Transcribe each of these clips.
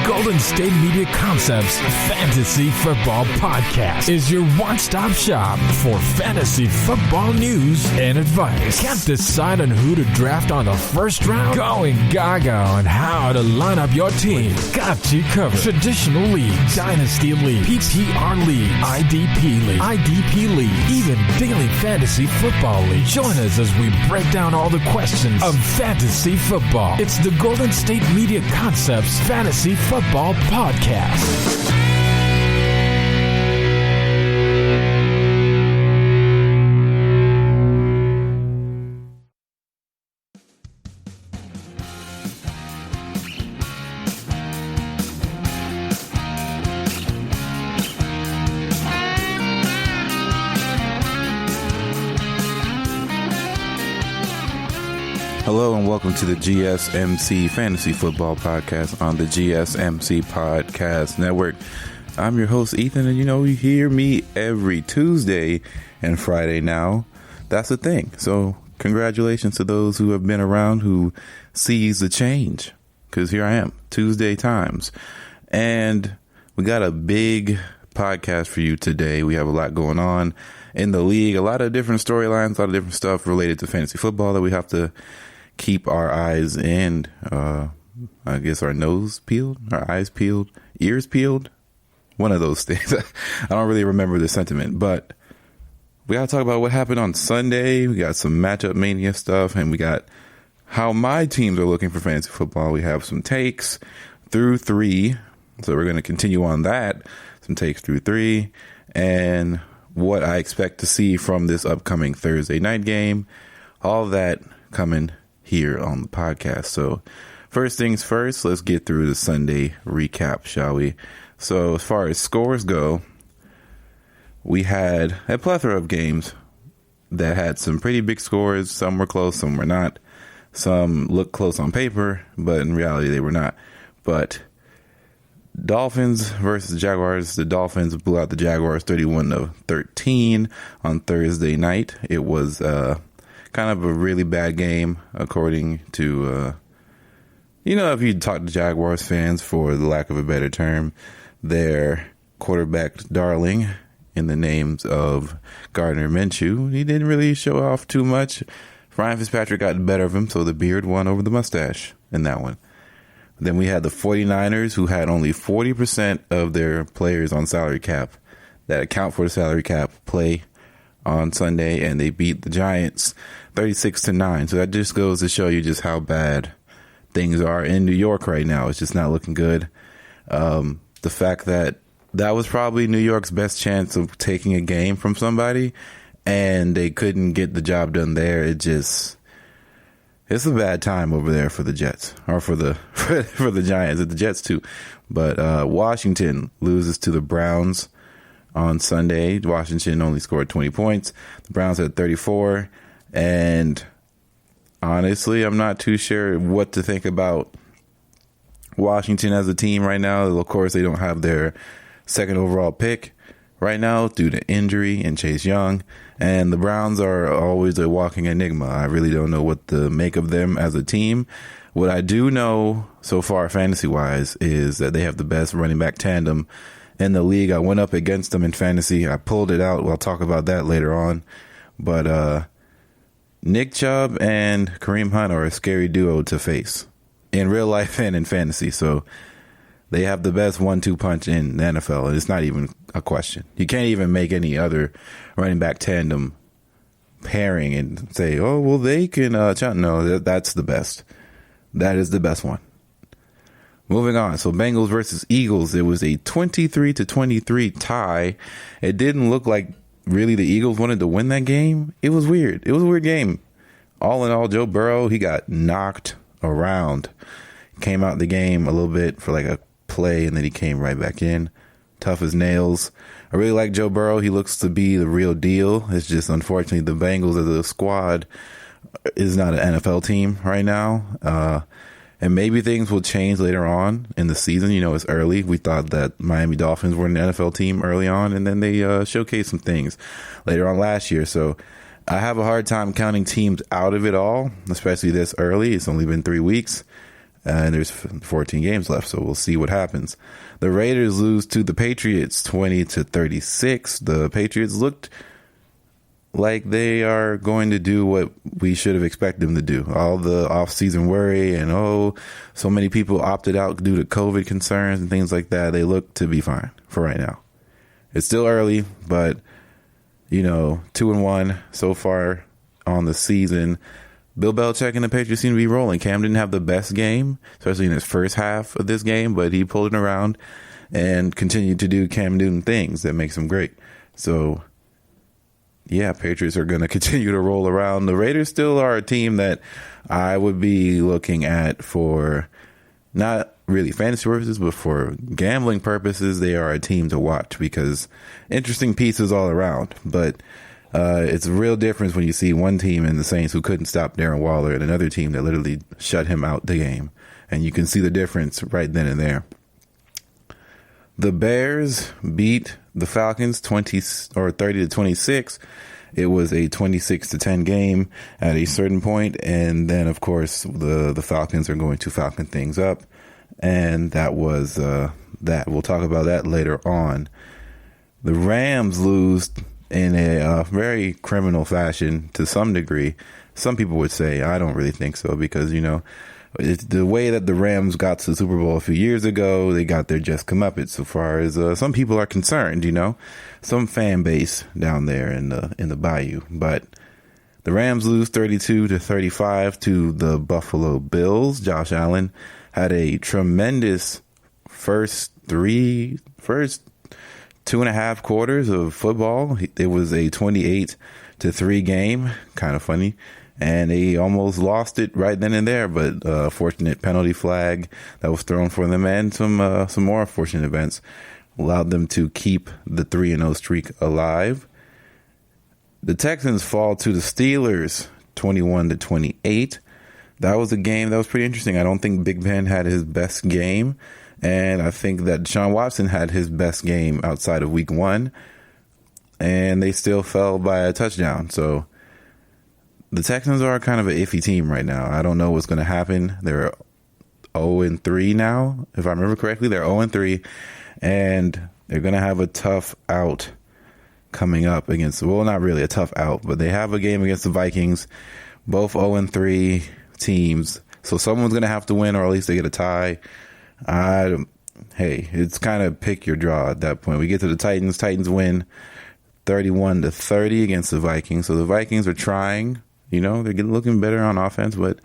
Golden State Media Concepts Fantasy Football Podcast is your one-stop shop for fantasy football news and advice. Can't decide on who to draft on the first round? Going gaga on how to line up your team. Got you covered. Traditional league, dynasty league, PPR league, IDP league, even daily fantasy football league. Join us as we break down all the questions of fantasy football. It's the Golden State Media Concepts Fantasy Football Podcast. Hello and welcome to the GSMC Fantasy Football Podcast on the GSMC Podcast Network. I'm your host, Ethan, and you hear me every Tuesday and Friday now. That's the thing. So congratulations to those who have been around who sees the change, because here I am, Tuesday times. And we got a big podcast for you today. We have a lot going on in the league, a lot of different storylines, a lot of different stuff related to fantasy football that we have to keep our eyes and I guess our nose peeled, our eyes peeled, ears peeled, one of those things. I don't really remember the sentiment, but we got to talk about what happened on Sunday. We got some matchup mania stuff, and we got how my teams are looking for fantasy football. We have some takes through 3, so we're going to continue on that, some takes through 3, and what I expect to see from this upcoming Thursday night game, all that coming here on the podcast. So first things first, let's get through the Sunday recap, shall we? So as far as scores go, we had a plethora of games that had some pretty big scores. Some were close, some were not. Some looked close on paper, but in reality they were not. But Dolphins versus Jaguars. The Dolphins blew out the Jaguars 31-13 on Thursday night. It was kind of a really bad game, according to, if you talk to Jaguars fans, for the lack of a better term, their quarterback darling in the names of Gardner Minshew. He didn't really show off too much. Ryan Fitzpatrick got the better of him, so the beard won over the mustache in that one. Then we had the 49ers, who had only 40% of their players on salary cap that account for the salary cap play on Sunday, and they beat the Giants 36-9. So that just goes to show you just how bad things are in New York right now. It's just not looking good. The fact that was probably New York's best chance of taking a game from somebody, and they couldn't get the job done there. It's a bad time over there for the Jets, or for the for the Giants, and the Jets too. But Washington loses to the Browns on Sunday. Washington only scored 20 points. The Browns had 34. And honestly, I'm not too sure what to think about Washington as a team right now. Of course, they don't have their second overall pick right now due to injury and Chase Young. And the Browns are always a walking enigma. I really don't know what to make of them as a team. What I do know so far, fantasy-wise, is that they have the best running back tandem in the league. I went up against them in fantasy. I pulled it out. We'll talk about that later on. But Nick Chubb and Kareem Hunt are a scary duo to face in real life and in fantasy. So they have the best 1-2 punch in the NFL, and it's not even a question. You can't even make any other running back tandem pairing and say, oh, well, they can. No, that's the best. That is the best one. Moving on. So Bengals versus Eagles. It was a 23-23 tie. It didn't look like really the Eagles wanted to win that game. It was weird. It was a weird game. All in all, Joe Burrow, he got knocked around. Came out the game a little bit for like a play, and then he came right back in. Tough as nails. I really like Joe Burrow. He looks to be the real deal. It's just, unfortunately, the Bengals as a squad is not an NFL team right now. And maybe things will change later on in the season. It's early. We thought that Miami Dolphins were an NFL team early on, and then they showcased some things later on last year. So I have a hard time counting teams out of it all, especially this early. It's only been 3 weeks. And there's 14 games left, so we'll see what happens. The Raiders lose to the Patriots 20-36. The Patriots looked like they are going to do what we should have expected them to do. All the off-season worry and, so many people opted out due to COVID concerns and things like that. They look to be fine for right now. It's still early, but, 2-1 so far on the season. Bill Belichick and the Patriots seem to be rolling. Cam didn't have the best game, especially in his first half of this game, but he pulled it around and continued to do Cam Newton things that makes him great. So, yeah, Patriots are going to continue to roll around. The Raiders still are a team that I would be looking at for not really fantasy purposes, but for gambling purposes. They are a team to watch because interesting pieces all around. But it's a real difference when you see one team in the Saints who couldn't stop Darren Waller and another team that literally shut him out the game. And you can see the difference right then and there. The Bears beat the Falcons 30-26. It was a 26-10 game at a certain point, and then of course the Falcons are going to Falcon things up, and that was that. We'll talk about that later on. The Rams lose in a very criminal fashion to some degree. Some people would say, I don't really think so, because it's the way that the Rams got to the Super Bowl a few years ago. They got their just comeuppance so far as some people are concerned, some fan base down there in the bayou. But the Rams lose 32-35 to the Buffalo Bills. Josh Allen had a tremendous first 2.5 quarters of football. It was a 28-3 game. Kind of funny. And they almost lost it right then and there, but fortunate penalty flag that was thrown for them and some more unfortunate events allowed them to keep the 3-0 streak alive. The Texans fall to the Steelers 21-28. That was a game that was pretty interesting. I don't think Big Ben had his best game, and I think that Deshaun Watson had his best game outside of week 1, and they still fell by a touchdown. So the Texans are kind of an iffy team right now. I don't know what's going to happen. They're 0-3 now. If I remember correctly, they're 0-3, and they're going to have a tough out coming up against, well, not really a tough out, but they have a game against the Vikings, both 0-3 teams. So someone's going to have to win, or at least they get a tie. Hey, it's kind of pick your draw at that point. We get to the Titans. Titans win 31-30 against the Vikings. So the Vikings are trying. They're looking better on offense, but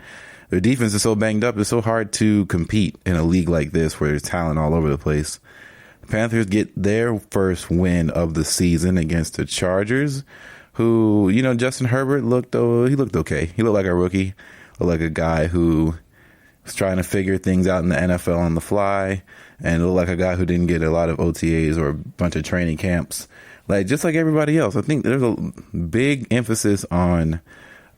their defense is so banged up. It's so hard to compete in a league like this where there's talent all over the place. The Panthers get their first win of the season against the Chargers, who, Justin Herbert looked okay. He looked like a rookie, looked like a guy who was trying to figure things out in the NFL on the fly, and looked like a guy who didn't get a lot of OTAs or a bunch of training camps, just like everybody else. I think there's a big emphasis on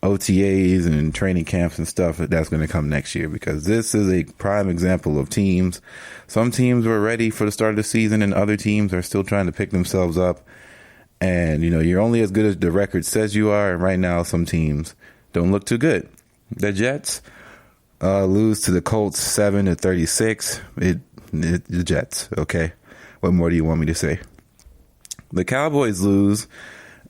OTAs and training camps and stuff that's going to come next year, because this is a prime example of teams. Some teams were ready for the start of the season, and other teams are still trying to pick themselves up. And, you're only as good as the record says you are. And right now, some teams don't look too good. The Jets lose to the Colts 7-36. The Jets. Okay. What more do you want me to say? The Cowboys lose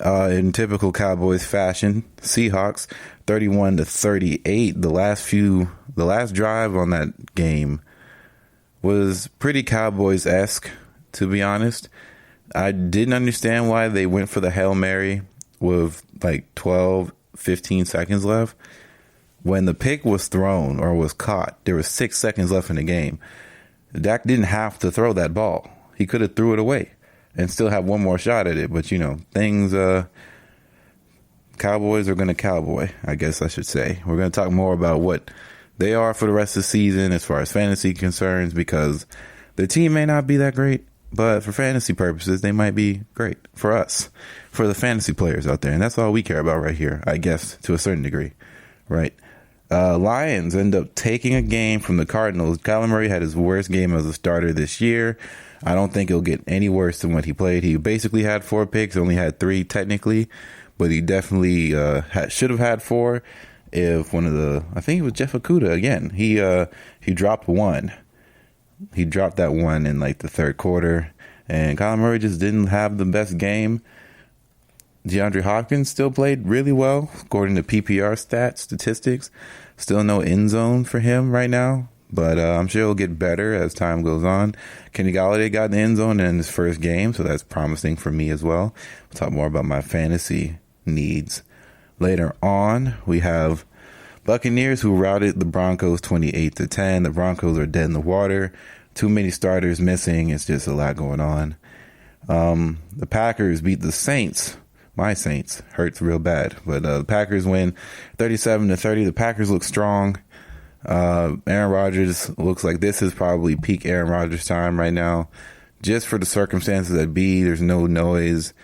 in typical Cowboys fashion. Seahawks 31-38. The last drive on that game was pretty Cowboys-esque, to be honest. I didn't understand why they went for the Hail Mary with 12, 15 seconds left. When the pick was thrown or was caught, there was 6 seconds left in the game. Dak didn't have to throw that ball. He could have threw it away and still have one more shot at it. But, Cowboys are going to cowboy, I guess I should say. We're going to talk more about what they are for the rest of the season as far as fantasy concerns, because their team may not be that great, but for fantasy purposes, they might be great for us, for the fantasy players out there. And that's all we care about right here, I guess, to a certain degree, right? Lions end up taking a game from the Cardinals. Kyler Murray had his worst game as a starter this year. I don't think it'll get any worse than what he played. He basically had 4 picks, only had 3 technically, but he definitely should have had 4. if I think it was Jeff Okudah again. He dropped one. He dropped that one in like the third quarter, and Kyler Murray just didn't have the best game. DeAndre Hopkins still played really well, according to PPR statistics. Still no end zone for him right now, but I'm sure he'll get better as time goes on. Kenny Golladay got in the end zone in his first game, so that's promising for me as well. We'll talk more about my fantasy needs later on. We have Buccaneers who routed the Broncos 28-10. The Broncos are dead in the water. Too many starters missing. It's just a lot going on. The Packers beat the Saints. My Saints. Hurts real bad. But the Packers win 37-30. The Packers look strong. Aaron Rodgers looks like this is probably peak Aaron Rodgers time right now. Just for the circumstances that be, there's no noise.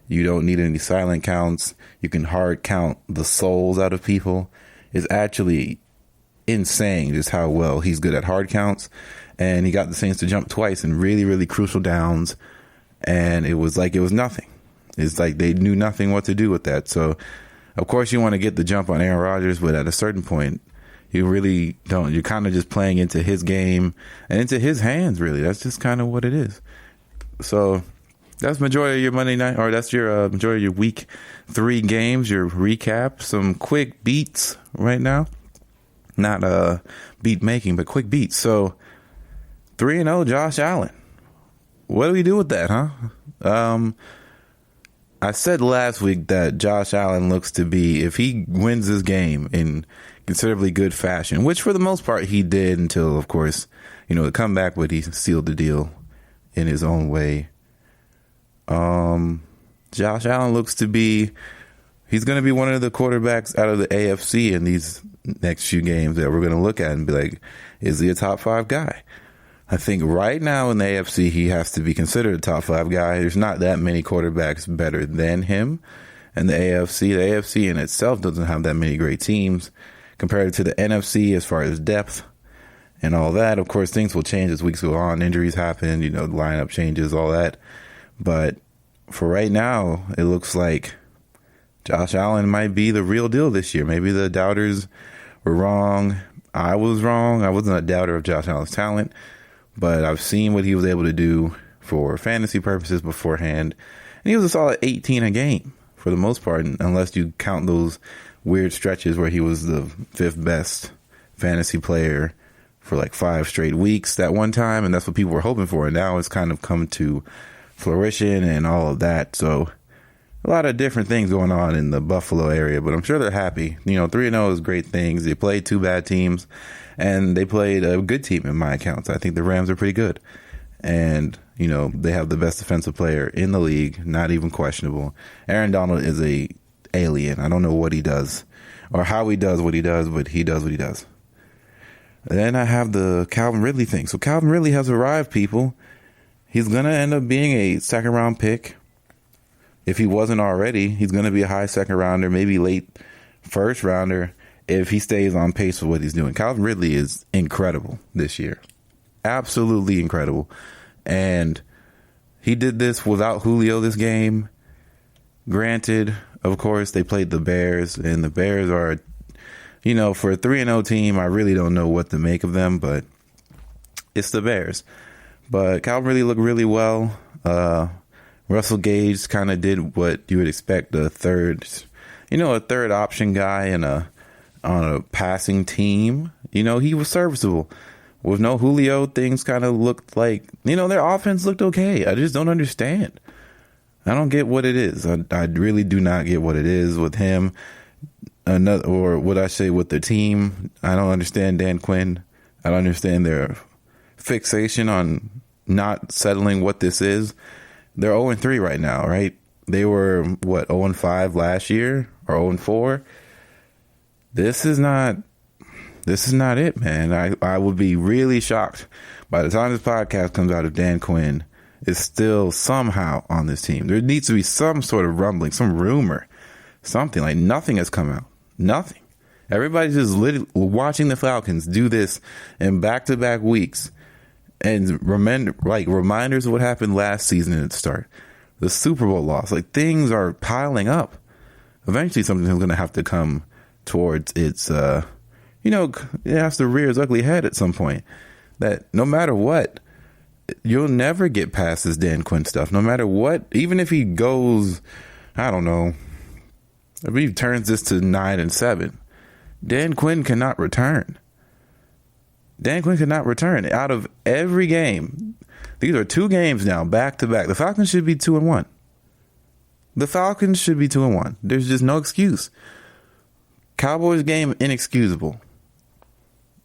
You don't need any silent counts. You can hard count the souls out of people. It's actually insane just how well he's good at hard counts. And he got the Saints to jump twice in really, really crucial downs. And it was like it was nothing. It's like they knew nothing what to do with that. So, of course, you want to get the jump on Aaron Rodgers, but at a certain point, you really don't. You're kind of just playing into his game and into his hands, really. That's just kind of what it is. So that's majority of your Monday night, or that's your majority of your week 3 games, your recap. Some quick beats right now. Not beat making, but quick beats. So 3-0 Josh Allen. What do we do with that, huh? I said last week that Josh Allen looks to be, if he wins this game in considerably good fashion, which for the most part he did until, of course, the comeback, but he sealed the deal in his own way. Josh Allen looks to be, he's going to be one of the quarterbacks out of the AFC in these next few games that we're going to look at and be like, is he a top 5 guy? I think right now in the AFC, he has to be considered a top 5 guy. There's not that many quarterbacks better than him. And the AFC in itself doesn't have that many great teams compared to the NFC as far as depth and all that. Of course, things will change as weeks go on. Injuries happen, the lineup changes, all that. But for right now, it looks like Josh Allen might be the real deal this year. Maybe the doubters were wrong. I was wrong. I wasn't a doubter of Josh Allen's talent. But I've seen what he was able to do for fantasy purposes beforehand. And he was a solid 18 a game for the most part, unless you count those weird stretches where he was the 5th best fantasy player for like 5 straight weeks that one time. And that's what people were hoping for. And now it's kind of come to fruition and all of that. So a lot of different things going on in the Buffalo area, but I'm sure they're happy. 3-0 is great things. They played 2 bad teams. And they played a good team in my accounts. I think the Rams are pretty good. And, they have the best defensive player in the league, not even questionable. Aaron Donald is a alien. I don't know what he does or how he does what he does, but he does what he does. And then I have the Calvin Ridley thing. So Calvin Ridley has arrived, people. He's going to end up being a 2nd round pick. If he wasn't already, he's going to be a high 2nd rounder, maybe late 1st rounder. If he stays on pace with what he's doing. Calvin Ridley is incredible this year. Absolutely incredible. And he did this without Julio this game. Granted, of course, they played the Bears. And the Bears are, for a 3-0 team, I really don't know what to make of them. But it's the Bears. But Calvin Ridley looked really well. Russell Gage kind of did what you would expect a third option guy on a passing team. He was serviceable. With no Julio, things kind of looked like, their offense looked okay. I just don't understand. I don't get what it is. I really do not get what it is with him. Or what I say with the team. I don't understand Dan Quinn. I don't understand their fixation on not settling what this is. They're 0-3 right now, right? They were, 0-5 last year or 0-4? This is not it, man. I would be really shocked by the time this podcast comes out if Dan Quinn is still somehow on this team. There needs to be some sort of rumbling, some rumor, something. Like nothing has come out. Nothing. Everybody's just watching the Falcons do this in back-to-back weeks and reminders of what happened last season at the start. The Super Bowl loss. Things are piling up. Eventually something's going to have to come towards its, it has to rear its ugly head at some point. That no matter what, you'll never get past this Dan Quinn stuff. No matter what, even if he goes, I don't know, if he turns this to 9-7, Dan Quinn cannot return. Dan Quinn cannot return out of every game. These are 2 games now, back to back. The Falcons should be 2-1. The Falcons should be 2-1. There's just no excuse. Cowboys game, inexcusable.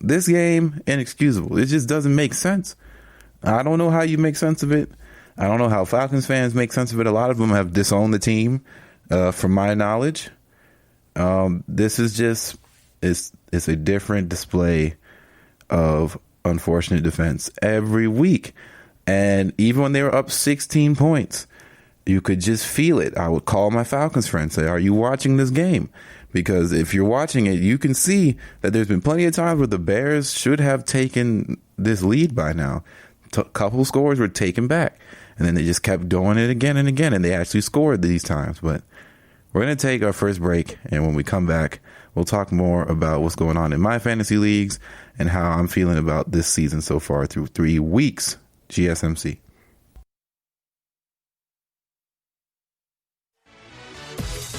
This game, inexcusable. It just doesn't make sense. I don't know how you make sense of it. I don't know how Falcons fans make sense of it. A lot of them have disowned the team, from my knowledge. This is just, it's a different display of unfortunate defense every week. And even when they were up 16 points, you could just feel it. I would call my Falcons friends, say, are you watching this game? Because if you're watching it, you can see that there's been plenty of times where the Bears should have taken this lead by now. A couple scores were taken back, and then they just kept doing it again and again, and they actually scored these times. But we're going to take our first break, and when we come back, we'll talk more about what's going on in my fantasy leagues and how I'm feeling about this season so far through 3 weeks. GSMC.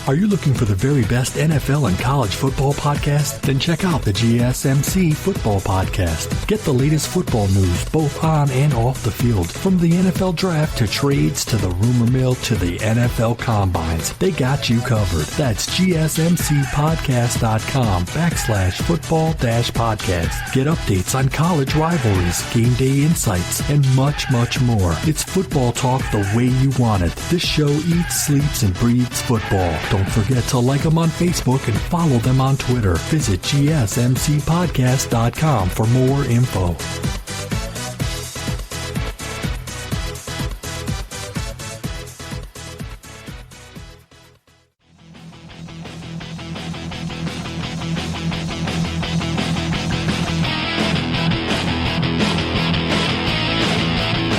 Are you looking for the very best NFL and college football podcast? Then check out the GSMC Football Podcast. Get the latest football news both on and off the field. From the NFL Draft to trades to the rumor mill to the NFL Combines, they got you covered. That's GSMCpodcast.com/football-podcast. Get updates on college rivalries, game day insights, and much, much more. It's football talk the way you want it. This show eats, sleeps, and breathes football. Don't forget to like them on Facebook and follow them on Twitter. Visit GSMCpodcast.com for more info.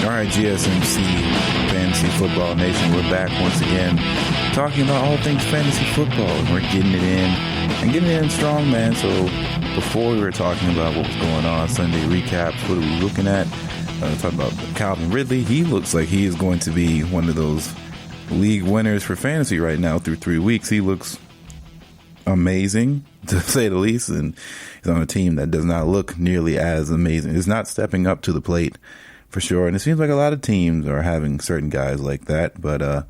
All right, GSMC Fantasy Football Nation, we're back once again talking about all things fantasy football. We're getting it in and getting it in strong, man. So before we were talking about what was going on, Sunday recaps, what are we looking at? Talking about Calvin Ridley. He looks like he is going to be one of those league winners for fantasy right now through 3 weeks. He looks amazing, to say the least, and he's on a team that does not look nearly as amazing. It's not stepping up to the plate for sure. And it seems like a lot of teams are having certain guys like that, but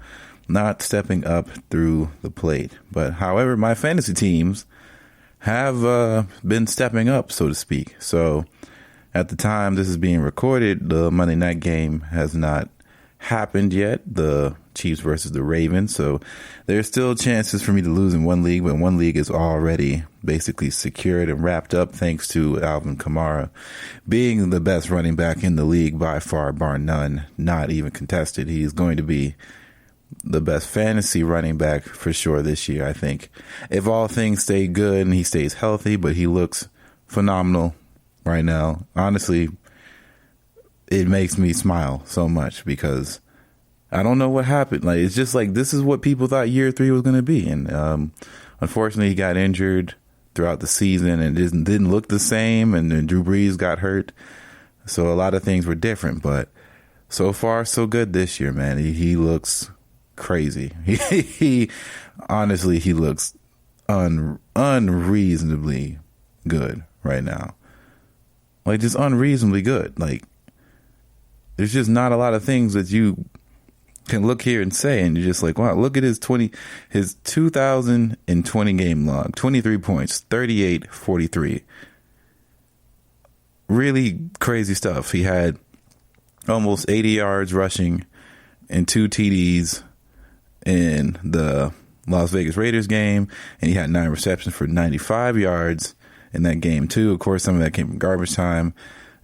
not stepping up through the plate. But however, my fantasy teams have been stepping up, so to speak. So at the time this is being recorded, the Monday night game has not happened yet, the Chiefs versus the Ravens. So there's still chances for me to lose in one league, but one league is already basically secured and wrapped up thanks to Alvin Kamara being the best running back in the league by far, bar none, not even contested. He's going to be the best fantasy running back for sure this year, I think, if all things stay good and he stays healthy. But he looks phenomenal right now. Honestly, it makes me smile so much because I don't know what happened. Like, it's just like, this is what people thought year 3 was going to be. And unfortunately, he got injured throughout the season and didn't look the same. And then Drew Brees got hurt. So a lot of things were different. But so far, so good this year, man. He looks crazy. He honestly, he looks unreasonably good right now. Like, just unreasonably good. Like, there's just not a lot of things that you can look here and say, and you're just like, wow, look at his 2020 game log, 23 points, 38-43. Really crazy stuff. He had almost 80 yards rushing and 2 TDs in the Las Vegas Raiders game, and he had 9 receptions for 95 yards in that game too. Of course, some of that came from garbage time.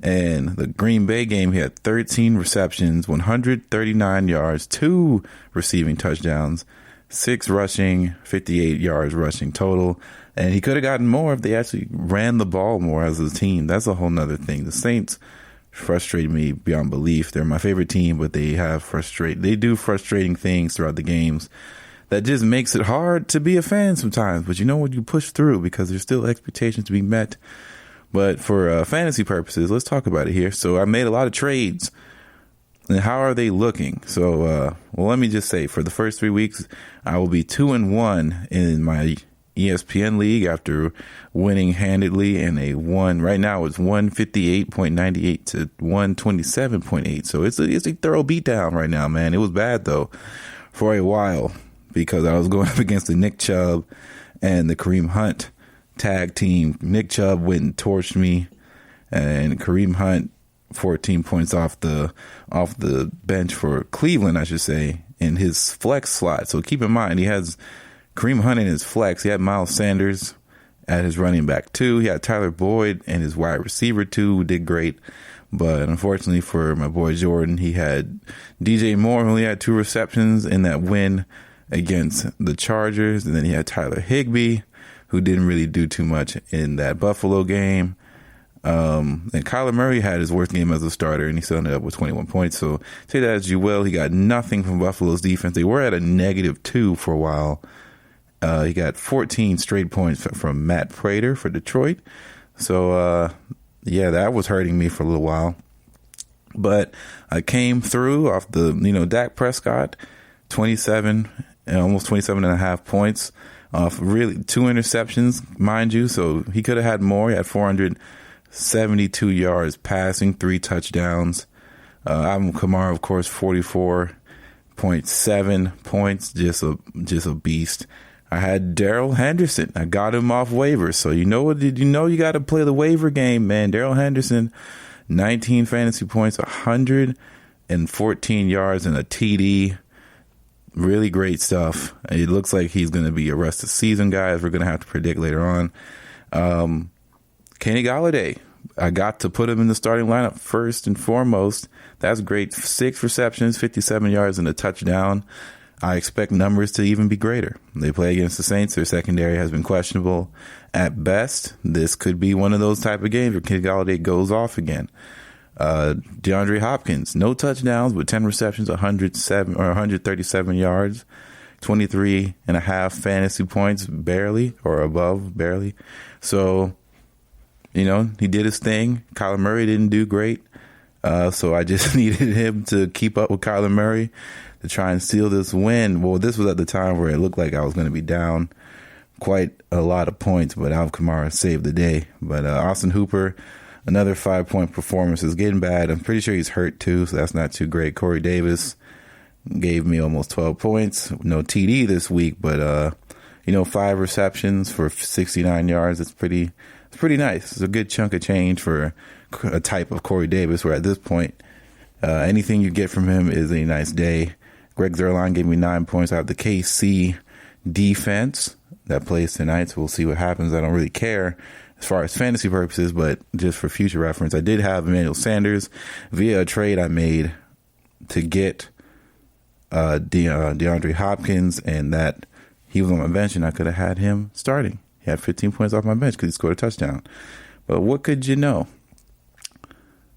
And the Green Bay game, he had 13 receptions, 139 yards, 2 receiving touchdowns, 6 rushing, 58 yards rushing total. And he could have gotten more if they actually ran the ball more as a team. That's a whole nother thing. The Saints frustrate me beyond belief. They're my favorite team, but they do frustrating things throughout the games. that just makes it hard to be a fan sometimes. But you know what? You push through because there's still expectations to be met. But for fantasy purposes, let's talk about it here. So I made a lot of trades. And how are they looking? So, well, let me just say, for the first 3 weeks, I will be 2-1 in my ESPN league after winning handedly in a one. Right now, it's 158.98 to 127.8. So it's a thorough beatdown right now, man. It was bad though for a while because I was going up against the Nick Chubb and the Kareem Hunt tag team. Nick Chubb went and torched me, and Kareem Hunt 14 points off the bench for Cleveland, I should say, in his flex slot. So keep in mind, he has Kareem Hunt in his flex. He had Miles Sanders at his running back 2. He had Tyler Boyd and his wide receiver 2, who did great. But unfortunately for my boy Jordan, he had DJ Moore, who only had 2 receptions in that win against the Chargers. And then he had Tyler Higbee, who didn't really do too much in that Buffalo game. And Kyler Murray had his worst game as a starter, and he still ended up with 21 points. So say that as you will. He got nothing from Buffalo's defense. They were at a -2 for a while. He got 14 straight points from Matt Prater for Detroit. So, yeah, that was hurting me for a little while. But I came through off the, Dak Prescott, 27, almost 27 and a half points off really 2 interceptions, mind you. So he could have had more. He had 472 yards passing, 3 touchdowns. Alvin Kamara, of course, 44.7 points, just a beast. I had Darrell Henderson. I got him off waivers. So you know you got to play the waiver game, man. Darrell Henderson, 19 fantasy points, 114 yards and a TD. Really great stuff. It looks like he's going to be a rest of season guy, as we're going to have to predict later on. Kenny Golladay, I got to put him in the starting lineup first and foremost. That's great. 6 receptions, 57 yards and a touchdown. I expect numbers to even be greater. They play against the Saints. Their secondary has been questionable at best. This could be one of those type of games where Kenny Golladay goes off again. DeAndre Hopkins, no touchdowns, but 10 receptions, 137 yards, 23 and a half fantasy points, barely, or above, barely. So, he did his thing. Kyler Murray didn't do great. So I just needed him to keep up with Kyler Murray to try and seal this win. Well, this was at the time where it looked like I was going to be down quite a lot of points, but Alvin Kamara saved the day. But Austin Hooper, another 5-point performance, is getting bad. I'm pretty sure he's hurt too, so that's not too great. Corey Davis gave me almost 12 points. No TD this week, but 5 receptions for 69 yards. It's pretty nice. It's a good chunk of change for a type of Corey Davis, where at this point, anything you get from him is a nice day. Greg Zuerlein gave me 9 points out of the KC defense that plays tonight, so we'll see what happens. I don't really care as far as fantasy purposes, but just for future reference, I did have Emmanuel Sanders via a trade I made to get DeAndre Hopkins, and that he was on my bench, and I could have had him starting. He had 15 points off my bench because he scored a touchdown. But what could you know?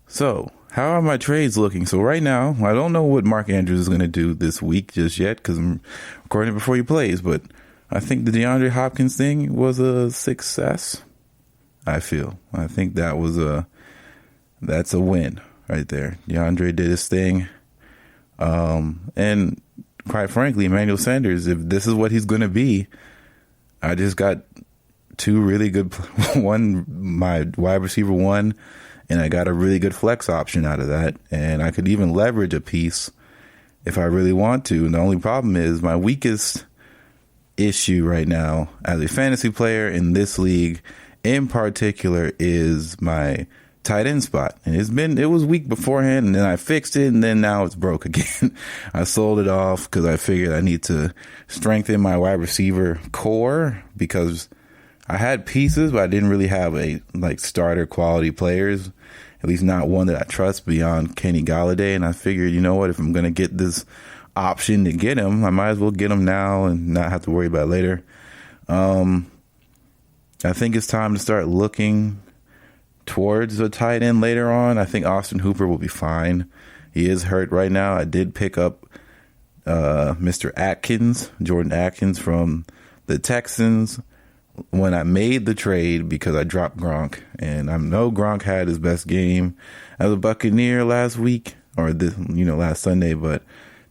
So, how are my trades looking? So right now, I don't know what Mark Andrews is going to do this week just yet because I'm recording it before he plays, but I think the DeAndre Hopkins thing was a success. I think that's a win right there. DeAndre did his thing. And quite frankly, Emmanuel Sanders, if this is what he's going to be, I just got 2 really good, my wide receiver 1, and I got a really good flex option out of that. And I could even leverage a piece if I really want to. And the only problem is my weakest issue right now as a fantasy player in this league in particular is my tight end spot. And it was weak beforehand, and then I fixed it, and then now it's broke again. I sold it off because I figured I need to strengthen my wide receiver core because I had pieces, but I didn't really have starter quality players, at least not one that I trust beyond Kenny Golladay. And I figured, if I'm going to get this option to get him, I might as well get him now and not have to worry about it later. I think it's time to start looking towards a tight end later on. I think Austin Hooper will be fine. He is hurt right now. I did pick up Mr. Atkins, Jordan Atkins from the Texans, when I made the trade because I dropped Gronk, and I know Gronk had his best game as a Buccaneer last week or last Sunday, but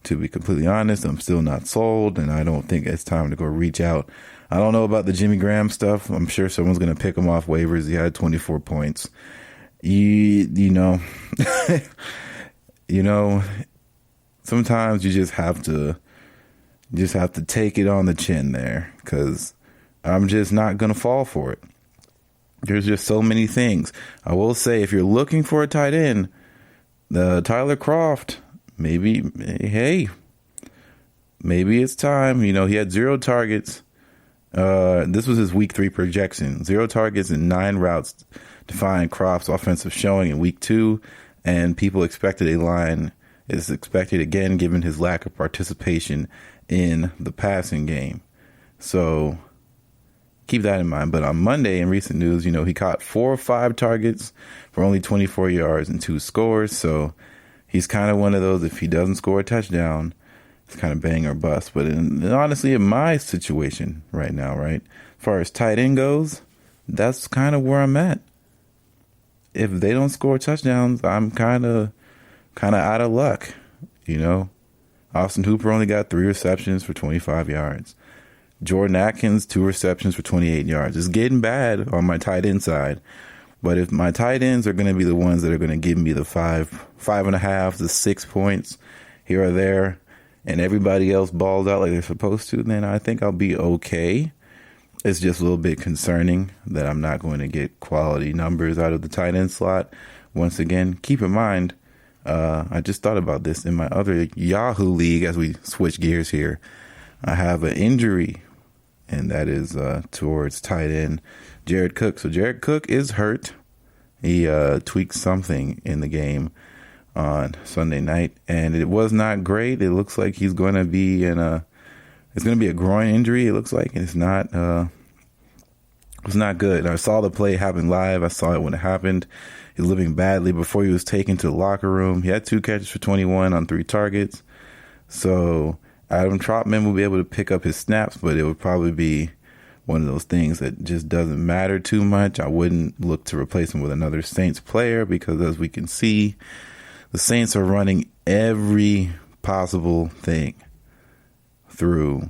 to be completely honest, I'm still not sold, and I don't think it's time to go reach out. I don't know about the Jimmy Graham stuff. I'm sure someone's going to pick him off waivers. He had 24 points. You know, sometimes you just have to take it on the chin there, because I'm just not going to fall for it. There's just so many things. I will say, if you're looking for a tight end, Tyler Kroft, maybe it's time. He had 0 targets. This was his week 3 projection. 0 targets and 9 routes define Kroft's offensive showing in week 2. And people expected a line is expected again, given his lack of participation in the passing game. So keep that in mind. But on Monday, in recent news, he caught 4 or 5 targets for only 24 yards and 2 scores. So he's kind of one of those, if he doesn't score a touchdown, it's kind of bang or bust. But honestly, in my situation right now, right, as far as tight end goes, that's kind of where I'm at. If they don't score touchdowns, I'm kind of out of luck. Austin Hooper only got 3 receptions for 25 yards. Jordan Atkins, 2 receptions for 28 yards. It's getting bad on my tight end side. But if my tight ends are going to be the ones that are going to give me the 5.5 to 6 points here or there, and everybody else balls out like they're supposed to, then I think I'll be okay. It's just a little bit concerning that I'm not going to get quality numbers out of the tight end slot. Once again, keep in mind, I just thought about this in my other Yahoo league as we switch gears here. I have an injury, and that is towards tight end Jared Cook. So Jared Cook is hurt. He tweaked something in the game on Sunday night, and it was not great. It looks like he's going to be it's going to be a groin injury. It looks like, and it's not good. I saw the play happen live. I saw it when it happened. He was living badly before he was taken to the locker room. He had 2 catches for 21 on 3 targets. So Adam Trautman will be able to pick up his snaps, but it would probably be one of those things that just doesn't matter too much. I wouldn't look to replace him with another Saints player, because as we can see, the Saints are running every possible thing through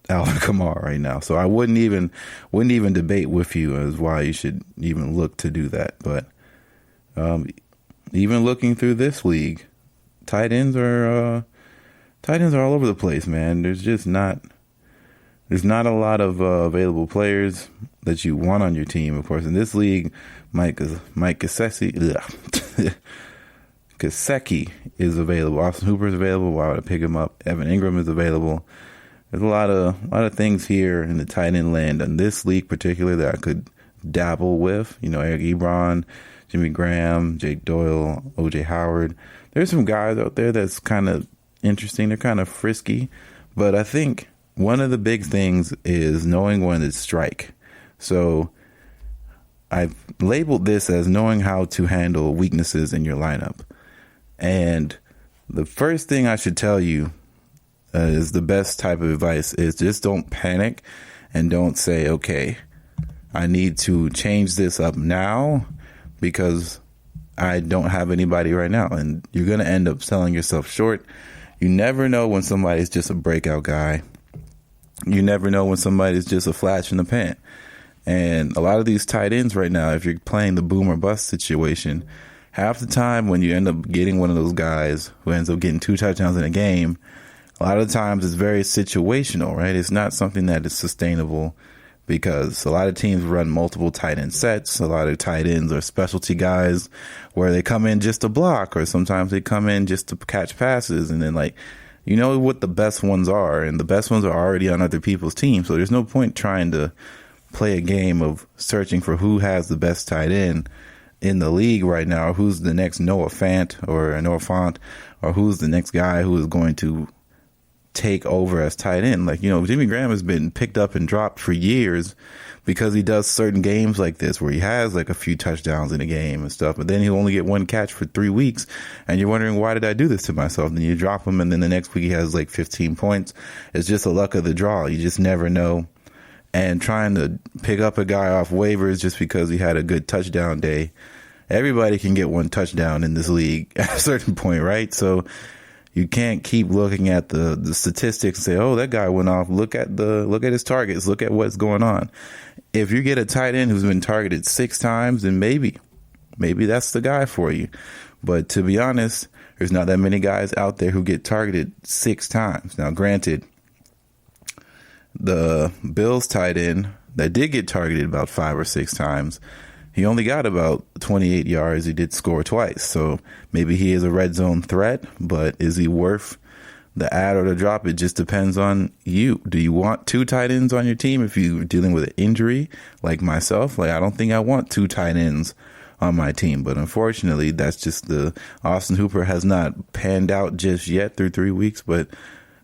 Alvin Kamara right now. So I wouldn't even debate with you as why you should even look to do that. But even looking through this league, tight ends are all over the place, man. There's not a lot of available players that you want on your team. Of course, in this league, Mike Gesicki is available. Austin Hooper is available. Why would I pick him up? Evan Ingram is available. There's a lot of things here in the tight end land in this league, particularly, that I could dabble with. Eric Ebron, Jimmy Graham, Jake Doyle, OJ Howard. There's some guys out there that's kind of interesting. They're kind of frisky, but I think one of the big things is knowing when to strike. So I've labeled this as knowing how to handle weaknesses in your lineup. And the first thing I should tell you is the best type of advice is just don't panic and don't say, okay, I need to change this up now because I don't have anybody right now. And you're going to end up selling yourself short. You never know when somebody's just a breakout guy. You never know when somebody's just a flash in the pan. And a lot of these tight ends right now, if you're playing the boom or bust situation, half the time when you end up getting one of those guys who ends up getting 2 touchdowns in a game, a lot of times it's very situational, right? It's not something that is sustainable, because a lot of teams run multiple tight end sets. A lot of tight ends are specialty guys where they come in just to block, or sometimes they come in just to catch passes. And then, what the best ones are, and the best ones are already on other people's teams. So there's no point trying to play a game of searching for who has the best tight end in the league right now, or who's the next Noah Fant, or who's the next guy who is going to take over as tight end. Like, Jimmy Graham has been picked up and dropped for years because he does certain games like this where he has like a few touchdowns in a game and stuff, but then he'll only get one catch for 3 weeks. And you're wondering, why did I do this to myself? Then you drop him, and then the next week he has like 15 points. It's just a luck of the draw. You just never know. And trying to pick up a guy off waivers just because he had a good touchdown day. Everybody can get one touchdown in this league at a certain point, right? So you can't keep looking at the statistics and say, oh, that guy went off. Look at his targets. Look at what's going on. If you get a tight end who's been targeted 6 times, then maybe that's the guy for you. But to be honest, there's not that many guys out there who get targeted 6 times. Now, granted, the Bills tight end that did get targeted about 5 or 6 times, he only got about 28 yards. He did score twice. So maybe he is a red zone threat, but is he worth the add or the drop? It just depends on you. Do you want 2 tight ends on your team if you're dealing with an injury like myself? Like, I don't think I want 2 tight ends on my team, but unfortunately, that's just the Austin Hooper has not panned out just yet through 3 weeks, but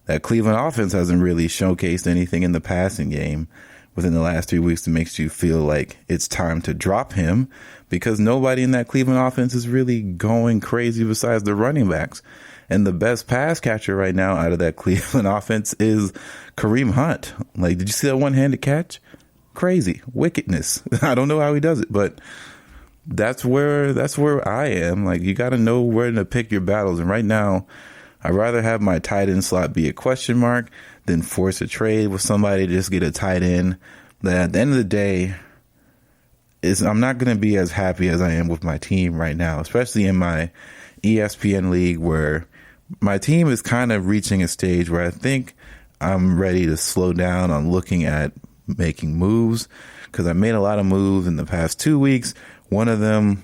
that Cleveland offense hasn't really showcased anything in the passing game within the last 3 weeks that makes you feel like it's time to drop him, because nobody in that Cleveland offense is really going crazy besides the running backs. And the best pass catcher right now out of that Cleveland offense is Kareem Hunt. Like, did you see that one-handed catch? Crazy. Wickedness. I don't know how he does it, but that's where I am. Like, you got to know where to pick your battles. And right now, I'd rather have my tight end slot be a question mark than force a trade with somebody to just get a tight end that at the end of the day I'm not going to be as happy as I am with my team right now, especially in my ESPN league where my team is kind of reaching a stage where I think I'm ready to slow down on looking at making moves, because I made a lot of moves in the past 2 weeks. One of them,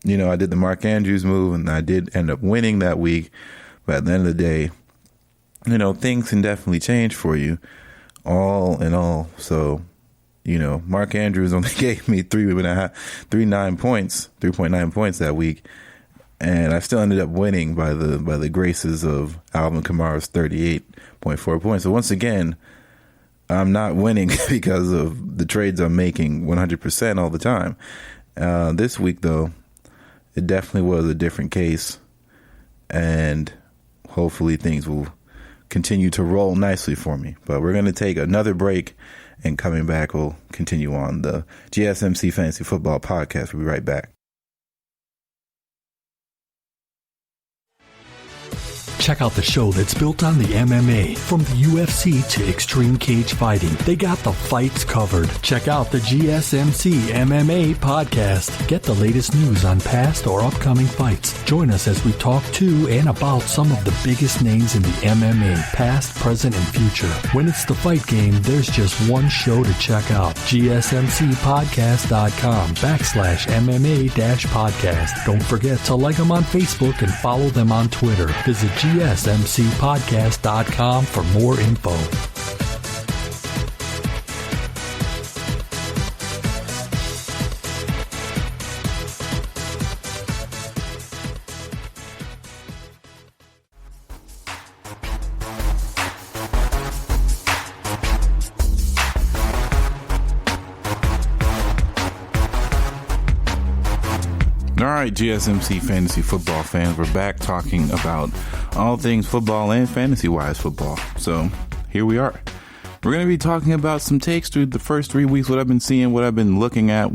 I did the Mark Andrews move and I did end up winning that week. But at the end of the day, things can definitely change for you, all in all. So, Mark Andrews only gave me 3.9 points that week, and I still ended up winning by the graces of Alvin Kamara's 38.4 points. So once again, I'm not winning because of the trades I'm making 100% all the time. This week, though, it definitely was a different case, and hopefully things will continue to roll nicely for me. But we're going to take another break, and coming back, we'll continue on the GSMC Fantasy Football Podcast. We'll be right back. Check out the show that's built on the MMA. From the UFC to extreme cage fighting, they got the fights covered. Check out the GSMC MMA podcast. Get the latest news on past or upcoming fights. Join us as we talk to and about some of the biggest names in the MMA, past, present, and future. When it's the fight game, there's just one show to check out. GSMCpodcast.com/MMA-podcast. Don't forget to like them on Facebook and follow them on Twitter. Visit GSMCpodcast.com for more info. All right, GSMC fantasy football fans, we're back talking about all things football and fantasy-wise football. So here we are. We're going to be talking about some takes through the first 3 weeks, what I've been seeing, what I've been looking at,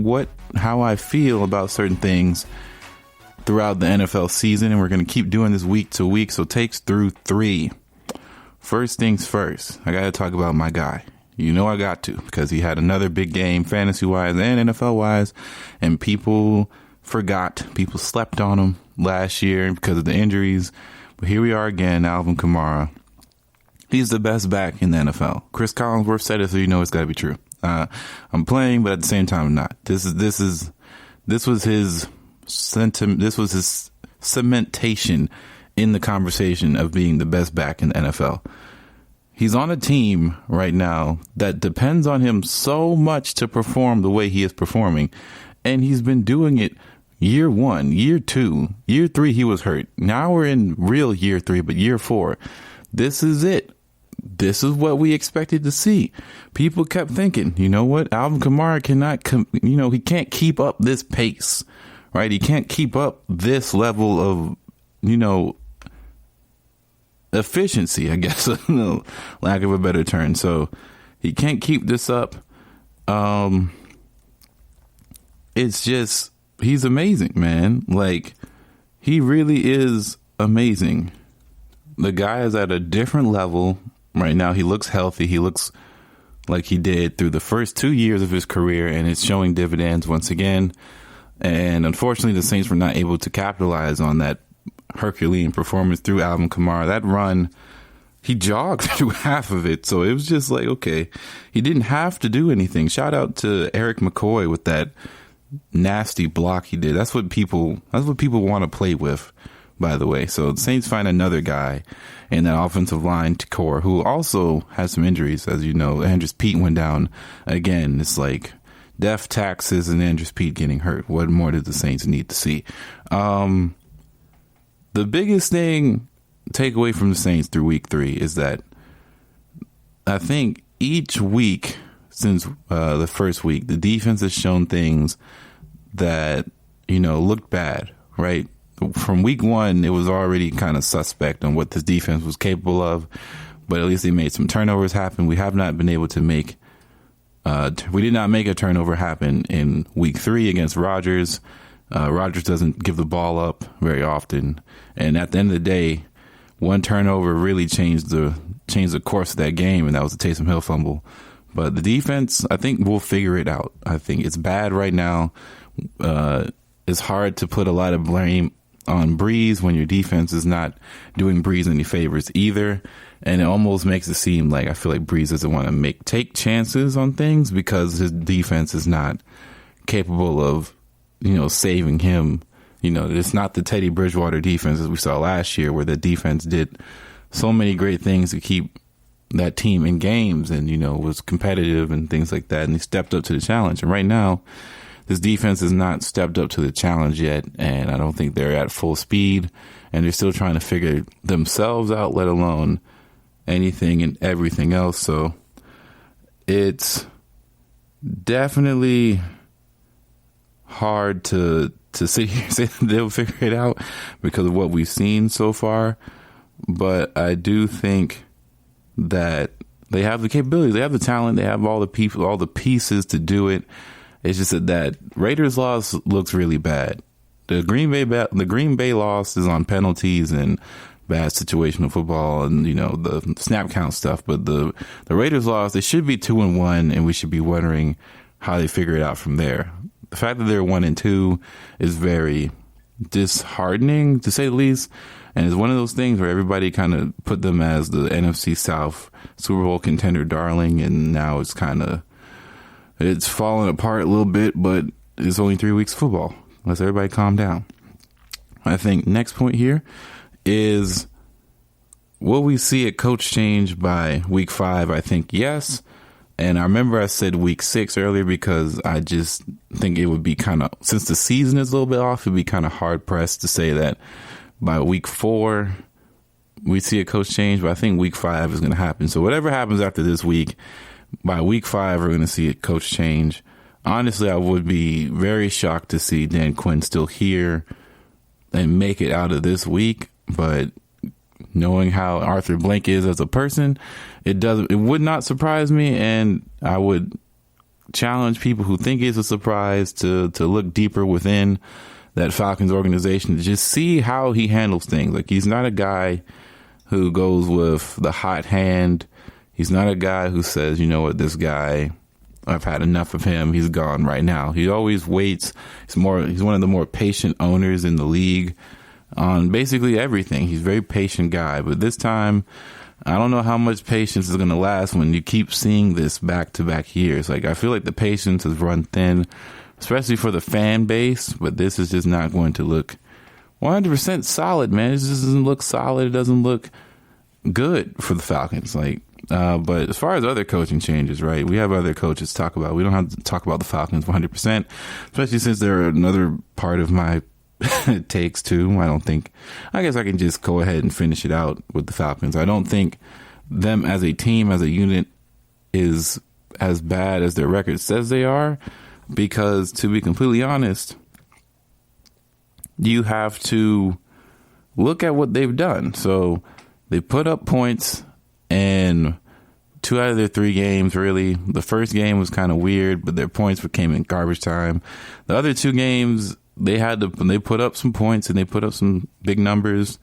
how I feel about certain things throughout the NFL season, and we're going to keep doing this week to week. So takes through 3. First things first, I got to talk about my guy. I got to, because he had another big game fantasy-wise and NFL-wise, and people slept on him last year because of the injuries. But here we are again, Alvin Kamara. He's the best back in the NFL. Chris Collinsworth said it, so it's got to be true. I'm playing, but at the same time, I'm not. This was his sentiment. This was his cementation in the conversation of being the best back in the NFL. He's on a team right now that depends on him so much to perform the way he is performing, and he's been doing it. Year 1, year 2, year 3, he was hurt. Now we're in real year 3, but year 4, this is it. this is what we expected to see. People kept thinking, you know what, Alvin Kamara he can't keep up this pace, right? He can't keep up this level of, efficiency, I guess, lack of a better term. So he can't keep this up. It's just, he's amazing, man. Like, he really is amazing. The guy is at a different level right now. He looks healthy. He looks like he did through the first 2 years of his career, and it's showing dividends once again. And unfortunately, the Saints were not able to capitalize on that Herculean performance through Alvin Kamara. That run, he jogged through half of it. So it was just like, okay, he didn't have to do anything. Shout out to Eric McCoy with that nasty block he did. That's what people want to play with, by the way. So the Saints find another guy in that offensive line core who also has some injuries. As you know, Andrews Pete went down again. It's like death, taxes, and Andrews Pete getting hurt. What more did the Saints need to see? The biggest takeaway from the Saints through week 3 is that I think each week since the first week, the defense has shown things that, looked bad, right? From week 1, it was already kind of suspect on what this defense was capable of, but at least they made some turnovers happen. We have not been able to we did not make a turnover happen in week 3 against Rodgers. Rodgers doesn't give the ball up very often. And at the end of the day, one turnover really changed the course of that game, and that was the Taysom Hill fumble. But the defense, I think we'll figure it out. I think it's bad right now. It's hard to put a lot of blame on Breeze when your defense is not doing Breeze any favors either. And it almost makes it seem like I feel like Breeze doesn't want to take chances on things because his defense is not capable of, saving him. It's not the Teddy Bridgewater defense as we saw last year, where the defense did so many great things to keep that team in games and, was competitive and things like that. And he stepped up to the challenge. And right now, this defense has not stepped up to the challenge yet. And I don't think they're at full speed, and they're still trying to figure themselves out, let alone anything and everything else. So it's definitely hard to sit here and say they'll figure it out because of what we've seen so far. But I do think that they have the capability, they have the talent, they have all the people, all the pieces to do it. It's just that Raiders loss looks really bad. The Green Bay loss is on penalties and bad situational football and, the snap count stuff. But the Raiders loss, they should be 2-1, and we should be wondering how they figure it out from there. The fact that they're 1-2 is very disheartening, to say the least. And it's one of those things where everybody kind of put them as the NFC South Super Bowl contender darling, and now it's falling apart a little bit, but it's only 3 weeks of football. Let's everybody calm down. I think next point here is, will we see a coach change by week 5? I think yes. And I remember I said week 6 earlier because I just think it would be since the season is a little bit off, it'd be kind of hard pressed to say that by week 4 we see a coach change, but I think week 5 is going to happen. So whatever happens after this week, by week 5 we're going to see a coach change. Honestly, I would be very shocked to see Dan Quinn still here and make it out of this week, but knowing how Arthur Blank is as a person, it would not surprise me, and I would challenge people who think it's a surprise to look deeper within that Falcons organization to just see how he handles things. Like, he's not a guy who goes with the hot hand. He's not a guy who says, this guy, I've had enough of him, he's gone right now. He always waits. He's one of the more patient owners in the league on basically everything. He's a very patient guy, but this time, I don't know how much patience is going to last when you keep seeing this back-to-back years. Like, I feel like the patience has run thin, especially for the fan base, but this is just not going to look 100% solid, man. It just doesn't look solid. It doesn't look good for the Falcons. But as far as other coaching changes, right, we have other coaches to talk about. We don't have to talk about the Falcons 100%, especially since they're another part of my takes too. I guess I can just go ahead and finish it out with the Falcons. I don't think them as a team, as a unit, is as bad as their record says they are, because to be completely honest, you have to look at what they've done. So they put up points in 2 out of their 3 games, really. The first game was kind of weird, but their points came in garbage time. The other 2 games, they put up some points and they put up some big numbers.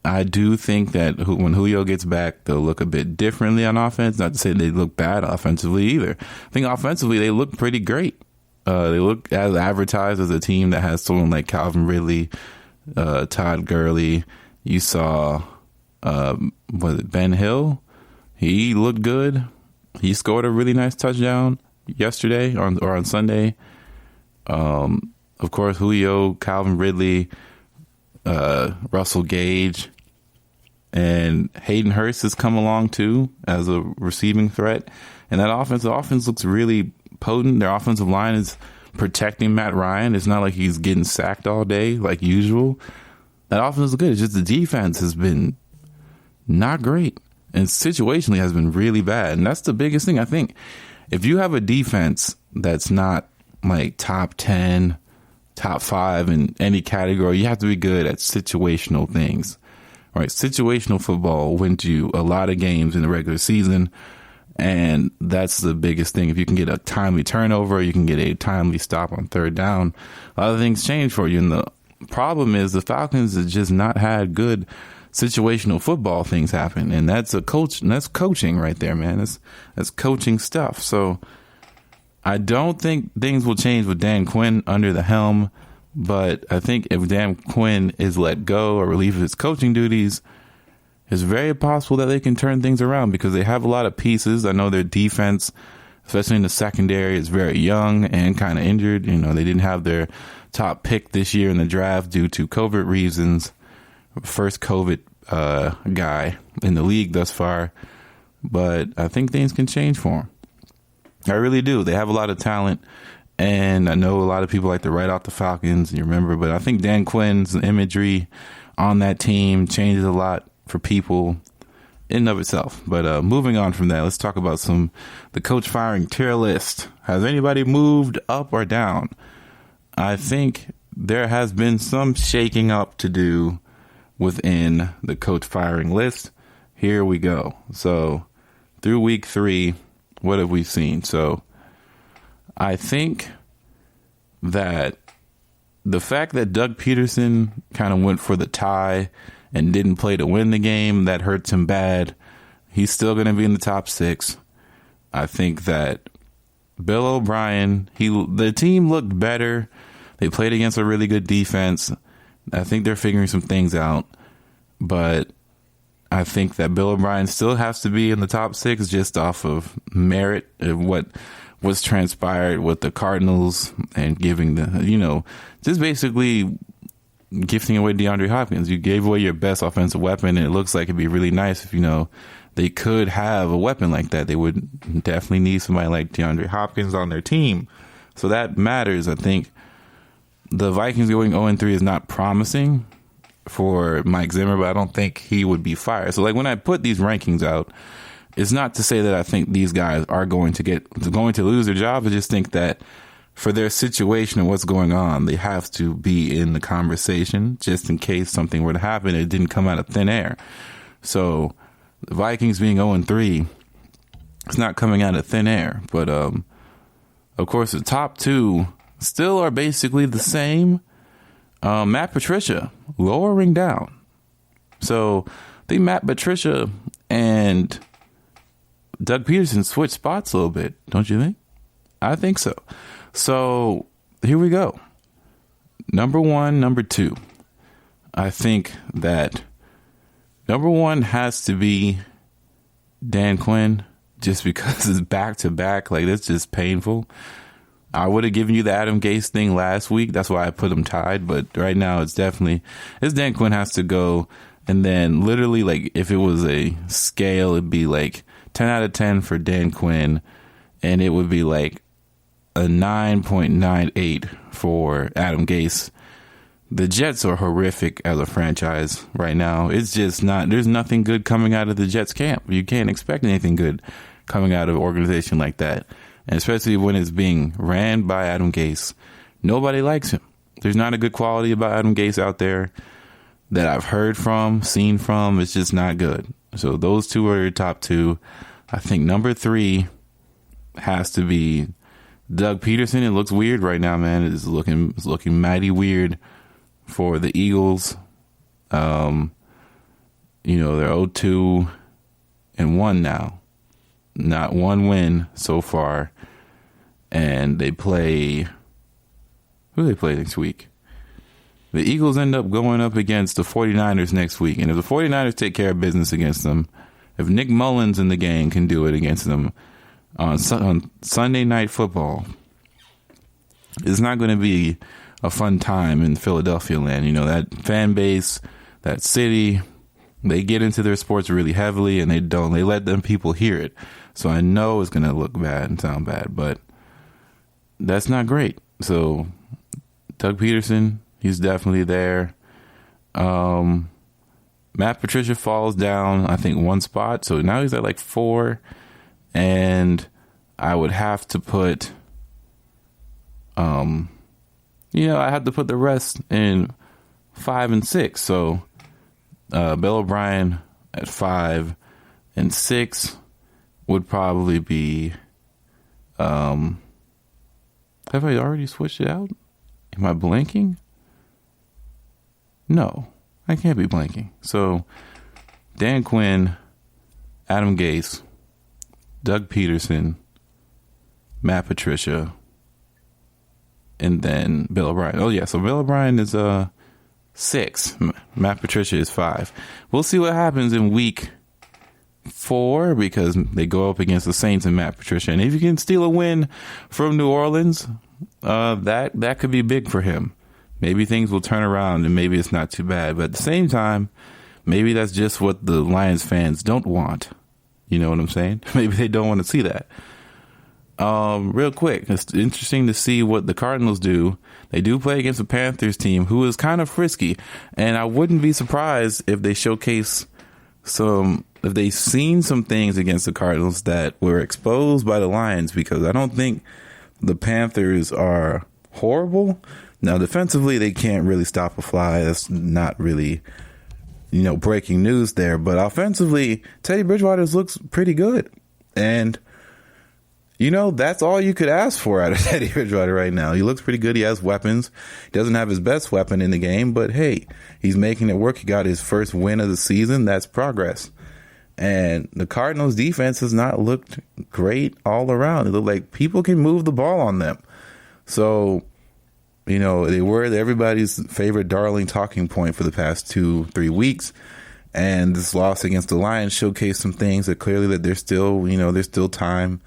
I do think that when Julio gets back, they'll look a bit differently on offense. Not to say they look bad offensively either. I think offensively they look pretty great. They look as advertised as a team that has someone like Calvin Ridley, Todd Gurley. You saw, was it Ben Hill? He looked good. He scored a really nice touchdown yesterday or on Sunday. Of course, Julio, Calvin Ridley, Russell Gage, and Hayden Hurst has come along too as a receiving threat. And that offense looks really potent. Their offensive line is protecting Matt Ryan. It's not like he's getting sacked all day like usual. That offense is good. It's just the defense has been not great, and situationally has been really bad. And that's the biggest thing. I think if you have a defense that's not like top 10, top 5 in any category, you have to be good at situational things. Right? Situational football wins you a lot of games in the regular season. And that's the biggest thing. If you can get a timely turnover, you can get a timely stop on third down, a lot of things change for you. And the problem is the Falcons have just not had good situational football things happen. And that's coaching right there, man. That's coaching stuff. So I don't think things will change with Dan Quinn under the helm. But I think if Dan Quinn is let go or relieved of his coaching duties, it's very possible that they can turn things around because they have a lot of pieces. I know their defense, especially in the secondary, is very young and kind of injured. You know, they didn't have their top pick this year in the draft due to COVID reasons. First COVID guy in the league thus far. But I think things can change for them. I really do. They have a lot of talent. And I know a lot of people like to write out the Falcons, you remember. But I think Dan Quinn's imagery on that team changes a lot for people in and of itself. But moving on from that, let's talk about the coach firing tier list. Has anybody moved up or down? I think there has been some shaking up to do within the coach firing list. Here we go. So through week 3, what have we seen? So I think that the fact that Doug Peterson kind of went for the tie and didn't play to win the game, that hurts him bad. He's still going to be in the top 6. I think that Bill O'Brien, the team looked better. They played against a really good defense. I think they're figuring some things out. But I think that Bill O'Brien still has to be in the top 6 just off of merit of what's transpired with the Cardinals and giving just basically gifting away DeAndre Hopkins. You gave away your best offensive weapon, and it looks like it'd be really nice if, they could have a weapon like that. They would definitely need somebody like DeAndre Hopkins on their team. So that matters. I think the Vikings going 0-3 is not promising for Mike Zimmer, but I don't think he would be fired. So when I put these rankings out, it's not to say that I think these guys are going to lose their job. I just think that for their situation and what's going on, they have to be in the conversation just in case something were to happen. It didn't come out of thin air. So the Vikings being 0-3, it's not coming out of thin air. But, of course, the top 2 still are basically the same. Matt Patricia lowering down. So I think Matt Patricia and Doug Peterson switched spots a little bit, don't you think? I think so. So here we go. Number 1, number 2. I think that number 1 has to be Dan Quinn, just because it's back to back. That's just painful. I would have given you the Adam Gase thing last week. That's why I put them tied. But right now it's Dan Quinn has to go. And then literally, if it was a scale, it'd be 10 out of 10 for Dan Quinn. And it would be a 9.98 for Adam Gase. the Jets are horrific as a franchise right now. It's just not, there's nothing good coming out of the Jets camp. You can't expect anything good coming out of an organization like that. And especially when it's being ran by Adam Gase. Nobody likes him. There's not a good quality about Adam Gase out there that I've heard from, seen from. It's just not good. So those two are your top two. I think number 3 has to be Doug Peterson. It looks weird right now, man. It's looking mighty weird for the Eagles. They're 0-2-1 now. Not one win so far. And they play... Who do they play next week? The Eagles end up going up against the 49ers next week. And if the 49ers take care of business against them, if Nick Mullins and the gang can do it against them on Sunday Night Football, it's not going to be a fun time in Philadelphia land. You know, that fan base, that city, they get into their sports really heavily, and they let them people hear it. So I know it's going to look bad and sound bad, but that's not great. So Doug Peterson, he's definitely there. Matt Patricia falls down, I think, 1 spot. So now he's at like 4. And I would have to put, I have to put the rest in 5 and 6. So Bill O'Brien at 5 and 6 would probably be, have I already switched it out? Am I blanking? No, I can't be blanking. So Dan Quinn, Adam Gase, Doug Peterson, Matt Patricia, and then Bill O'Brien. Oh, yeah, so Bill O'Brien is 6. Matt Patricia is 5. We'll see what happens in week 4 because they go up against the Saints and Matt Patricia. And if you can steal a win from New Orleans, that could be big for him. Maybe things will turn around and maybe it's not too bad. But at the same time, maybe that's just what the Lions fans don't want. You know what I'm saying? Maybe they don't want to see that. Real quick, it's interesting to see what the Cardinals do. They do play against the Panthers team, who is kind of frisky. And I wouldn't be surprised if they showcase if they've seen some things against the Cardinals that were exposed by the Lions, because I don't think the Panthers are horrible. Now, defensively, they can't really stop a fly. That's not really, breaking news there. But offensively, Teddy Bridgewater looks pretty good. And, that's all you could ask for out of Teddy Bridgewater right now. He looks pretty good. He has weapons. He doesn't have his best weapon in the game, but hey, he's making it work. He got his first win of the season. That's progress. And the Cardinals defense has not looked great all around. It looked like people can move the ball on them. So, they were everybody's favorite darling talking point for the past 2-3 weeks. And this loss against the Lions showcased some things that clearly that there's still, there's still time.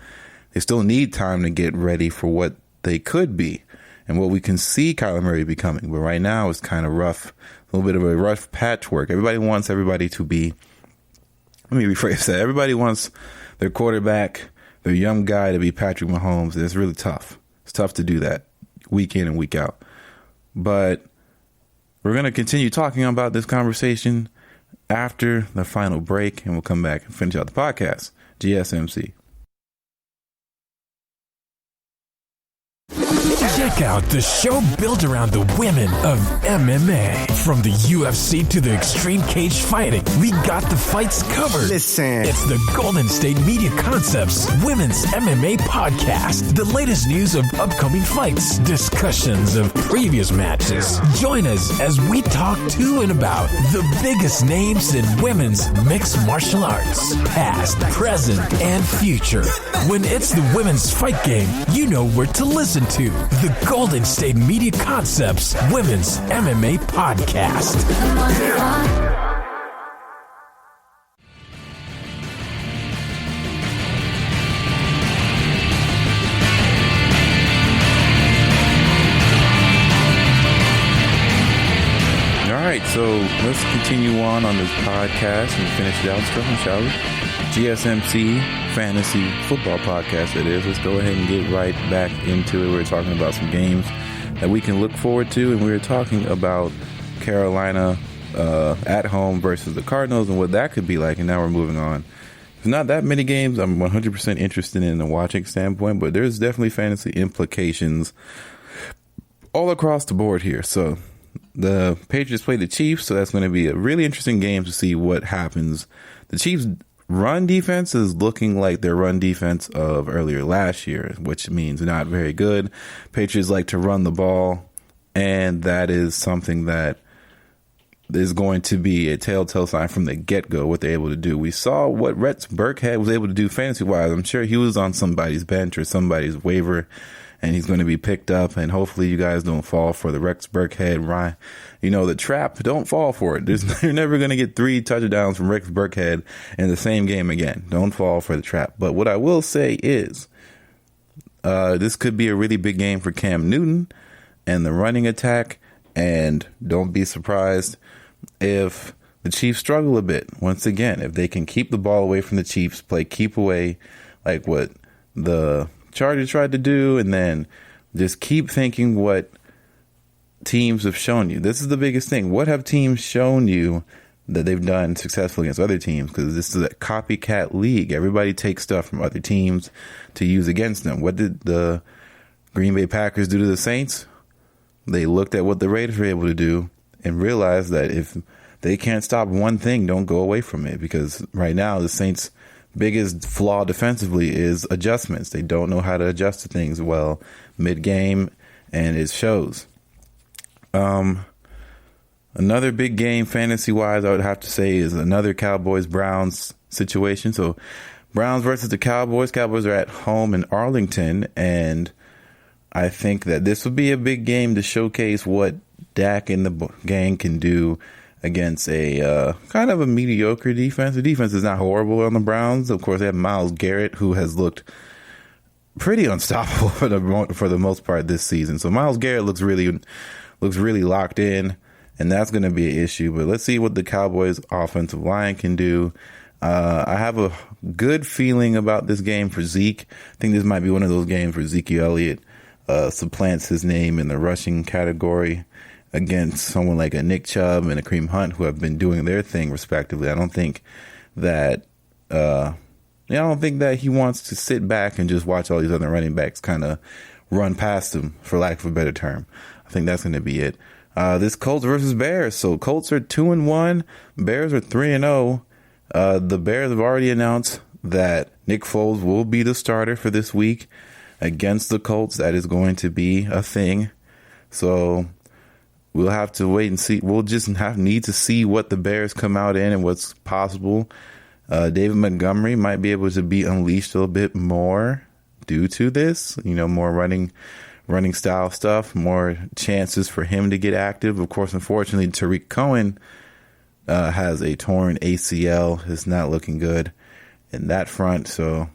They still need time to get ready for what they could be and what we can see Kyler Murray becoming. But right now it's kind of rough, a little bit of a rough patchwork. Everybody wants everybody to be, let me rephrase that. Everybody wants their quarterback, their young guy to be Patrick Mahomes. And it's really tough. It's tough to do that week in and week out. But we're going to continue talking about this conversation after the final break, and we'll come back and finish out the podcast. GSMC. Check out the show built around the women of MMA. From the UFC to the extreme cage fighting, we got the fights covered. Listen. It's the Golden State Media Concepts Women's MMA Podcast. The latest news of upcoming fights, discussions of previous matches. Join us as we talk to and about the biggest names in women's mixed martial arts, past, present, and future. When it's the women's fight game, you know where to listen to. The Golden State Media Concepts Women's MMA Podcast. All right, so let's continue on this podcast and finish it out strong, shall we? GSMC Fantasy Football Podcast it is. Let's go ahead and get right back into it. We're talking about some games that we can look forward to. And we were talking about Carolina at home versus the Cardinals and what that could be like. And now we're moving on. There's not that many games I'm 100% interested in a watching standpoint, but there's definitely fantasy implications all across the board here. So the Patriots play the Chiefs, so that's going to be a really interesting game to see what happens. The Chiefs' run defense is looking like their run defense of earlier last year, which means not very good. Patriots like to run the ball, and that is something that is going to be a telltale sign from the get-go what they're able to do. We saw what Rex Burkhead was able to do fantasy-wise. I'm sure he was on somebody's bench or somebody's waiver, and he's going to be picked up, and hopefully you guys don't fall for the Rex Burkhead, the trap. Don't fall for it. You're never going to get 3 touchdowns from Rex Burkhead in the same game again. Don't fall for the trap. But what I will say is this could be a really big game for Cam Newton and the running attack, and don't be surprised if the Chiefs struggle a bit. Once again, if they can keep the ball away from the Chiefs, play keep away like what the Chargers tried to do, and then just keep thinking what teams have shown you. This is the biggest thing. What have teams shown you that they've done successfully against other teams? Because this is a copycat league. Everybody takes stuff from other teams to use against them. What did the Green Bay Packers do to the Saints? They looked at what the Raiders were able to do and realized that if they can't stop one thing, don't go away from it. Because right now, the Saints' biggest flaw defensively is adjustments. They don't know how to adjust to things well mid-game, and it shows. Another big game fantasy-wise, I would have to say, is another Cowboys-Browns situation. So Browns versus the Cowboys. Cowboys are at home in Arlington, and I think that this would be a big game to showcase what Dak and the gang can do against a kind of a mediocre defense. The defense is not horrible on the Browns. Of course, they have Myles Garrett, who has looked pretty unstoppable for the most part this season. So Myles Garrett looks really locked in, and that's going to be an issue. But let's see what the Cowboys' offensive line can do. I have a good feeling about this game for Zeke. I think this might be one of those games where Ezekiel Elliott supplants his name in the rushing category against someone like a Nick Chubb and a Kareem Hunt, who have been doing their thing respectively. I don't think that he wants to sit back and just watch all these other running backs kind of run past him, for lack of a better term. I think that's going to be it. This Colts versus Bears. So Colts are 2-1. Bears are 3-0. The Bears have already announced that Nick Foles will be the starter for this week against the Colts. That is going to be a thing. So we'll have to wait and see. We'll just need to see what the Bears come out in and what's possible. David Montgomery might be able to be unleashed a little bit more due to this. More running style stuff, more chances for him to get active. Of course, unfortunately, Tariq Cohen has a torn ACL. It's not looking good in that front. So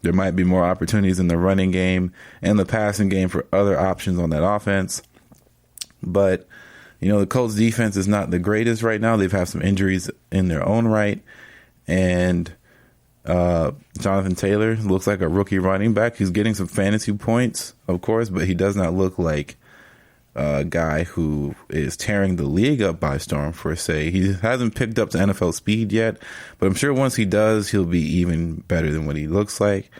there might be more opportunities in the running game and the passing game for other options on that offense. But, the Colts defense is not the greatest right now. They've had some injuries in their own right. And Jonathan Taylor looks like a rookie running back. He's getting some fantasy points, of course, but he does not look like a guy who is tearing the league up by storm, per se. He hasn't picked up the NFL speed yet, but I'm sure once he does, he'll be even better than what he looks like.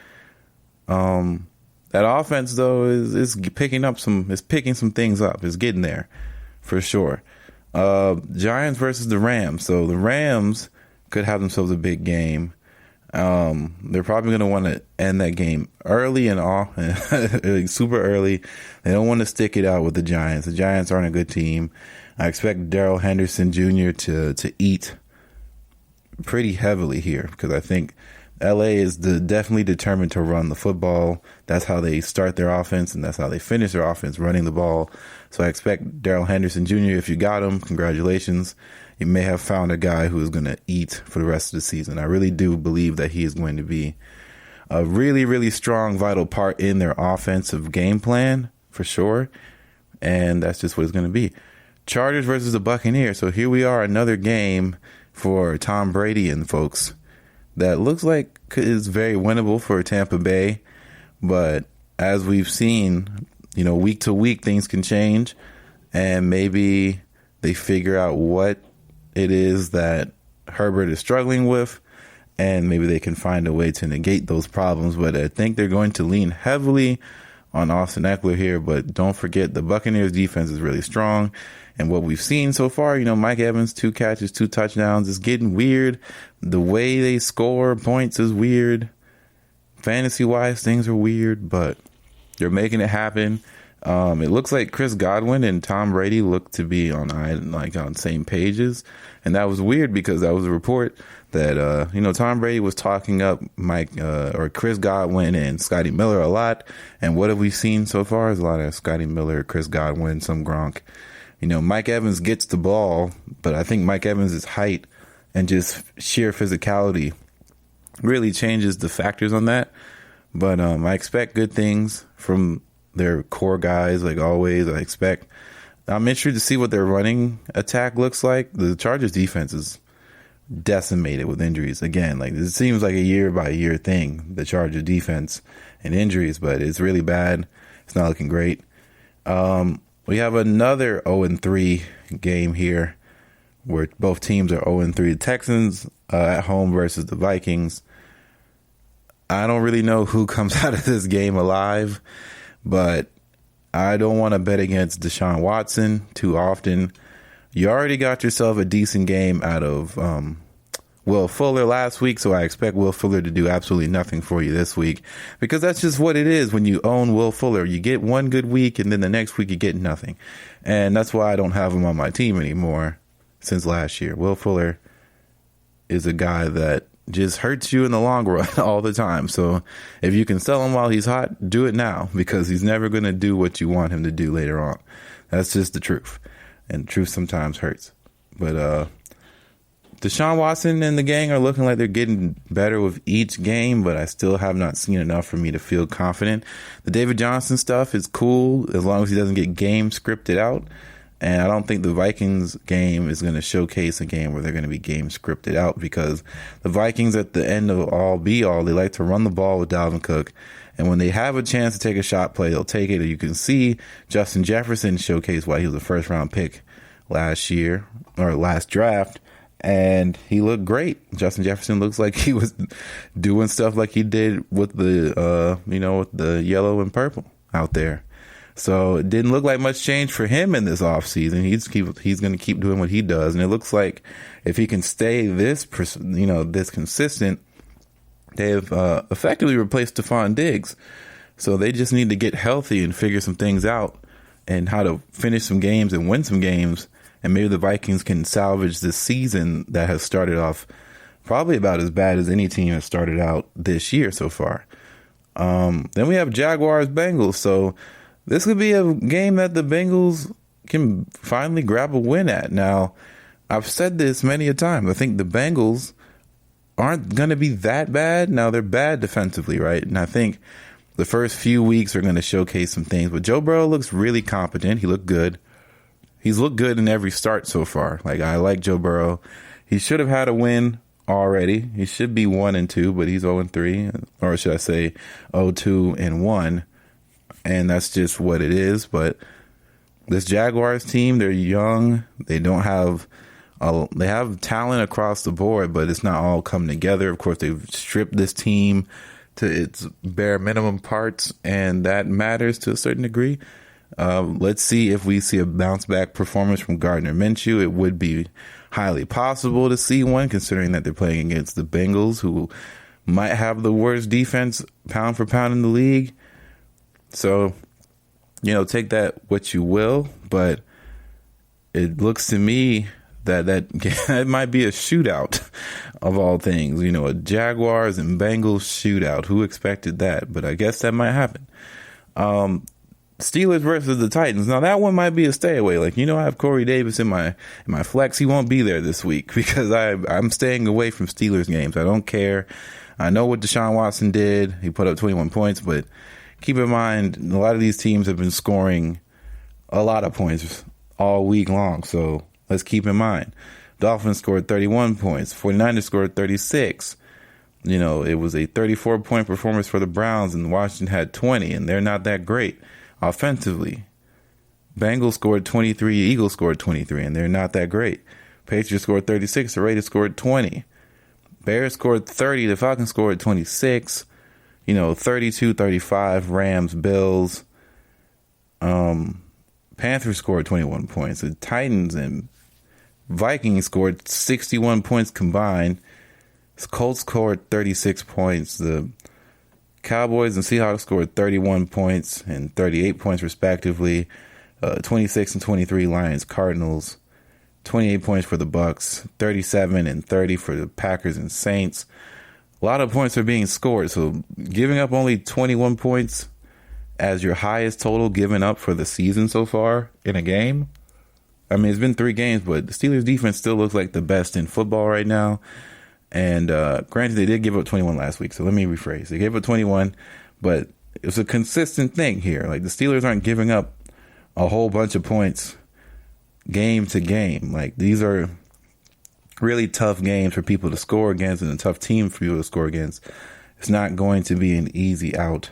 That offense, though, is picking some things up. It's getting there, for sure. Giants versus the Rams. So the Rams could have themselves a big game. They're probably going to want to end that game early and off, like super early. They don't want to stick it out with the Giants. The Giants aren't a good team. I expect Darrell Henderson Jr. to eat pretty heavily here, because I think LA is definitely determined to run the football. That's how they start their offense, and that's how they finish their offense, running the ball. So I expect Darrell Henderson Jr., if you got him, congratulations. You may have found a guy who is going to eat for the rest of the season. I really do believe that he is going to be a really, really strong, vital part in their offensive game plan, for sure. And that's just what it's going to be. Chargers versus the Buccaneers. So here we are, another game for Tom Brady and folks that looks like is very winnable for Tampa Bay. But as we've seen, week to week things can change, and maybe they figure out what it is that Herbert is struggling with, and maybe they can find a way to negate those problems. But I think they're going to lean heavily on Austin Eckler here. But don't forget, the Buccaneers defense is really strong. And what we've seen so far, Mike Evans, 2 catches, 2 touchdowns, is getting weird. The way they score points is weird. Fantasy-wise, things are weird, but they're making it happen. It looks like Chris Godwin and Tom Brady look to be on same pages. And that was weird because that was a report that, Tom Brady was talking up Chris Godwin and Scotty Miller a lot. And what have we seen so far is a lot of Scotty Miller, Chris Godwin, some Gronk. Mike Evans gets the ball, but I think Mike Evans' height and just sheer physicality really changes the factors on that. But I expect good things from their core guys, like always. I'm interested to see what their running attack looks like. The Chargers defense is decimated with injuries. Again, it seems like a year by year thing, the Chargers defense and injuries, but it's really bad. It's not looking great. We have another 0-3 game here where both teams are 0-3. The Texans at home versus the Vikings. I don't really know who comes out of this game alive, but I don't want to bet against Deshaun Watson too often. You already got yourself a decent game out of Will Fuller last week, so I expect Will Fuller to do absolutely nothing for you this week, because that's just what it is when you own Will Fuller. You get one good week, and then the next week you get nothing. And that's why I don't have him on my team anymore since last year. Will Fuller is a guy that just hurts you in the long run all the time. So if you can sell him while he's hot, do it now, because he's never going to do what you want him to do later on. That's just the truth. And the truth sometimes hurts. But Deshaun Watson and the gang are looking like they're getting better with each game, but I still have not seen enough for me to feel confident. The David Johnson stuff is cool as long as he doesn't get game scripted out. And I don't think the Vikings game is going to showcase a game where they're going to be game scripted out, because the Vikings at the end of all be all, they like to run the ball with Dalvin Cook. And when they have a chance to take a shot play, they'll take it. You can see Justin Jefferson showcase why he was a first round pick last year or last draft. And he looked great. Justin Jefferson looks like he was doing stuff like he did with the, with the yellow and purple out there. So it didn't look like much change for him in this offseason. He's going to keep doing what he does. And it looks like if he can stay this consistent, they have effectively replaced Stephon Diggs. So they just need to get healthy and figure some things out and how to finish some games and win some games. And maybe the Vikings can salvage this season that has started off probably about as bad as any team has started out this year so far. Then we have Jaguars-Bengals. So this could be a game that the Bengals can finally grab a win at. Now, I've said this many a time. I think the Bengals aren't going to be that bad. Now, they're bad defensively, right? And I think the first few weeks are going to showcase some things. But Joe Burrow looks really competent. He looked good. He's looked good in every start so far. I like Joe Burrow. He should have had a win already. He should be 1-2, but he's 0-3. Or should I say 0-2-1. And that's just what it is. But this Jaguars team, they're young. They have talent across the board, but it's not all come together. Of course, they've stripped this team to its bare minimum parts, and that matters to a certain degree. Let's see if we see a bounce back performance from Gardner Minshew. It would be highly possible to see one, considering that they're playing against the Bengals, who might have the worst defense pound for pound in the league. So, take that what you will, but it looks to me that it might be a shootout of all things. A Jaguars and Bengals shootout. Who expected that? But I guess that might happen. Steelers versus the Titans. Now that one might be a stay away. I have Corey Davis in my flex. He won't be there this week because I'm staying away from Steelers games. I don't care. I know what Deshaun Watson did. He put up 21 points, but keep in mind, a lot of these teams have been scoring a lot of points all week long. So let's keep in mind. Dolphins scored 31 points. 49ers scored 36. It was a 34-point performance for the Browns, and Washington had 20, and they're not that great. Offensively, Bengals scored 23, Eagles scored 23, and they're not that great. Patriots scored 36, the Raiders scored 20. Bears scored 30, the Falcons scored 26. 32, 35, Rams, Bills. Panthers scored 21 points. The Titans and Vikings scored 61 points combined. The Colts scored 36 points. The Cowboys and Seahawks scored 31 points and 38 points respectively. 26 and 23 Lions, Cardinals. 28 points for the Bucks. 37 and 30 for the Packers and Saints. A lot of points are being scored. So giving up only 21 points as your highest total given up for the season so far in a game. I mean, it's been 3 games, but the Steelers defense still looks like the best in football right now. And granted, they did give up 21 last week. So let me rephrase. They gave up 21, but it's a consistent thing here. Like, the Steelers aren't giving up a whole bunch of points game to game. Like, these are really tough games for people to score against and a tough team for people to score against. It's not going to be an easy out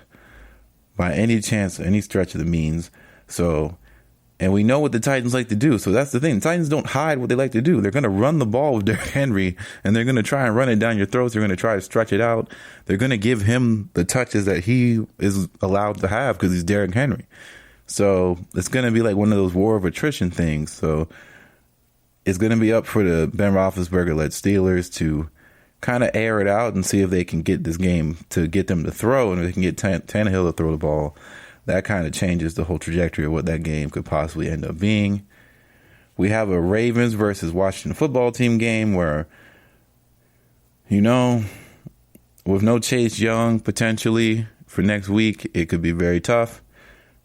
by any chance, any stretch of the means. So, and we know what the Titans like to do. So that's the thing. The Titans don't hide what they like to do. They're going to run the ball with Derrick Henry, and they're going to try and run it down your throats. They're going to try to stretch it out. They're going to give him the touches that he is allowed to have because he's Derrick Henry. So it's going to be like one of those war of attrition things. So it's going to be up for the Ben Roethlisberger-led Steelers to kind of air it out and see if they can get this game to get them to throw, and if they can get Tannehill to throw the ball. That kind of changes the whole trajectory of what that game could possibly end up being. We have a Ravens versus Washington football team game where, with no Chase Young potentially for next week, it could be very tough.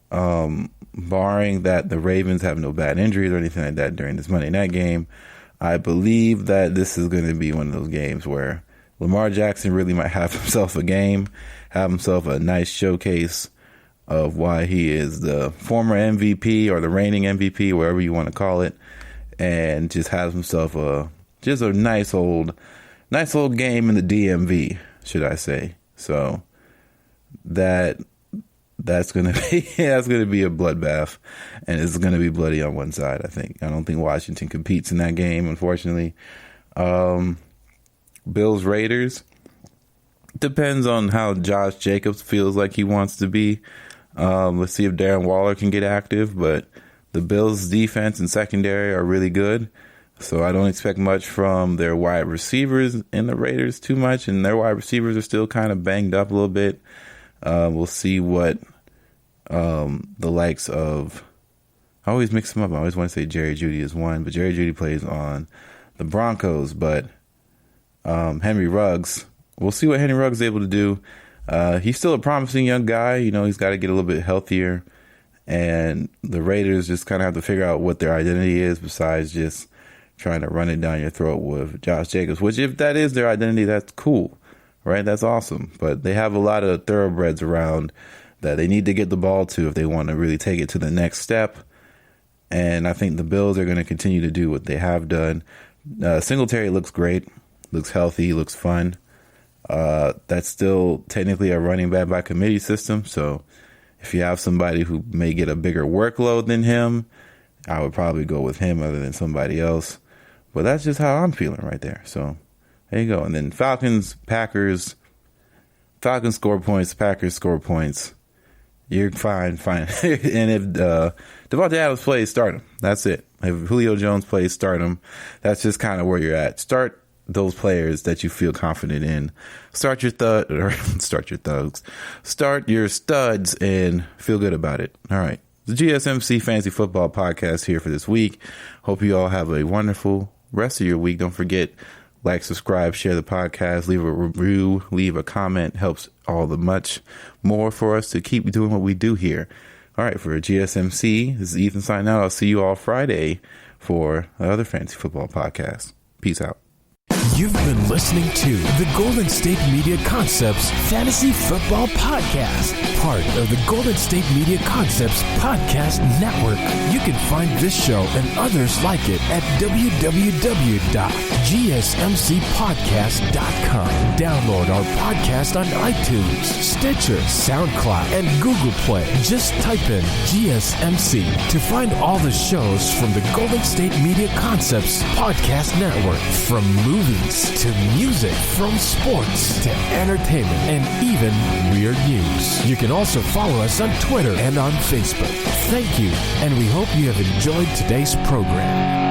Barring that the Ravens have no bad injuries or anything like that during this Monday night game, I believe that this is going to be one of those games where Lamar Jackson really might have himself a game, have himself a nice showcase of why he is the former MVP or the reigning MVP, whatever you want to call it, and just has himself a nice old game in the DMV, should I say. So that's gonna be a bloodbath, and it's gonna be bloody on one side. I don't think Washington competes in that game, unfortunately. Bills Raiders depends on how Josh Jacobs feels like he wants to be. Let's see if Darren Waller can get active, but the Bills defense and secondary are really good. So I don't expect much from their wide receivers in the Raiders too much, and their wide receivers are still kind of banged up a little bit. We'll see what the likes of, I always mix them up. I always want to say Jerry Jeudy is one, but Jerry Jeudy plays on the Broncos. But Henry Ruggs, we'll see what Henry Ruggs is able to do. He's still a promising young guy. He's got to get a little bit healthier. And the Raiders just kind of have to figure out what their identity is besides just trying to run it down your throat with Josh Jacobs, which if that is their identity, that's cool, right? That's awesome. But they have a lot of thoroughbreds around that they need to get the ball to if they want to really take it to the next step. And I think the Bills are going to continue to do what they have done. Singletary looks great, looks healthy, looks fun. That's still technically a running back by committee system. So if you have somebody who may get a bigger workload than him, I would probably go with him other than somebody else. But that's just how I'm feeling right there. So there you go. And then Falcons, Packers. Falcons score points, Packers score points. You're fine. And if Devontae Adams plays, start him. That's it. If Julio Jones plays, start him. That's just kind of where you're at. Start those players that you feel confident in. Start your thugs. Start your studs and feel good about it. All right. The GSMC Fantasy Football Podcast here for this week. Hope you all have a wonderful rest of your week. Don't forget, like, subscribe, share the podcast, leave a review, leave a comment. Helps all the much more for us to keep doing what we do here. All right, for GSMC, this is Ethan signing out. I'll see you all Friday for another Fantasy Football Podcast. Peace out. You've been listening to the Golden State Media Concepts Fantasy Football Podcast, part of the Golden State Media Concepts Podcast Network. You can find this show and others like it at www.gsmcpodcast.com. Download our podcast on iTunes, Stitcher, SoundCloud, and Google Play. Just type in GSMC to find all the shows from the Golden State Media Concepts Podcast Network. From movies to music, from sports to entertainment, and even weird news. You can also follow us on Twitter and on Facebook. Thank you, and we hope you have enjoyed today's program.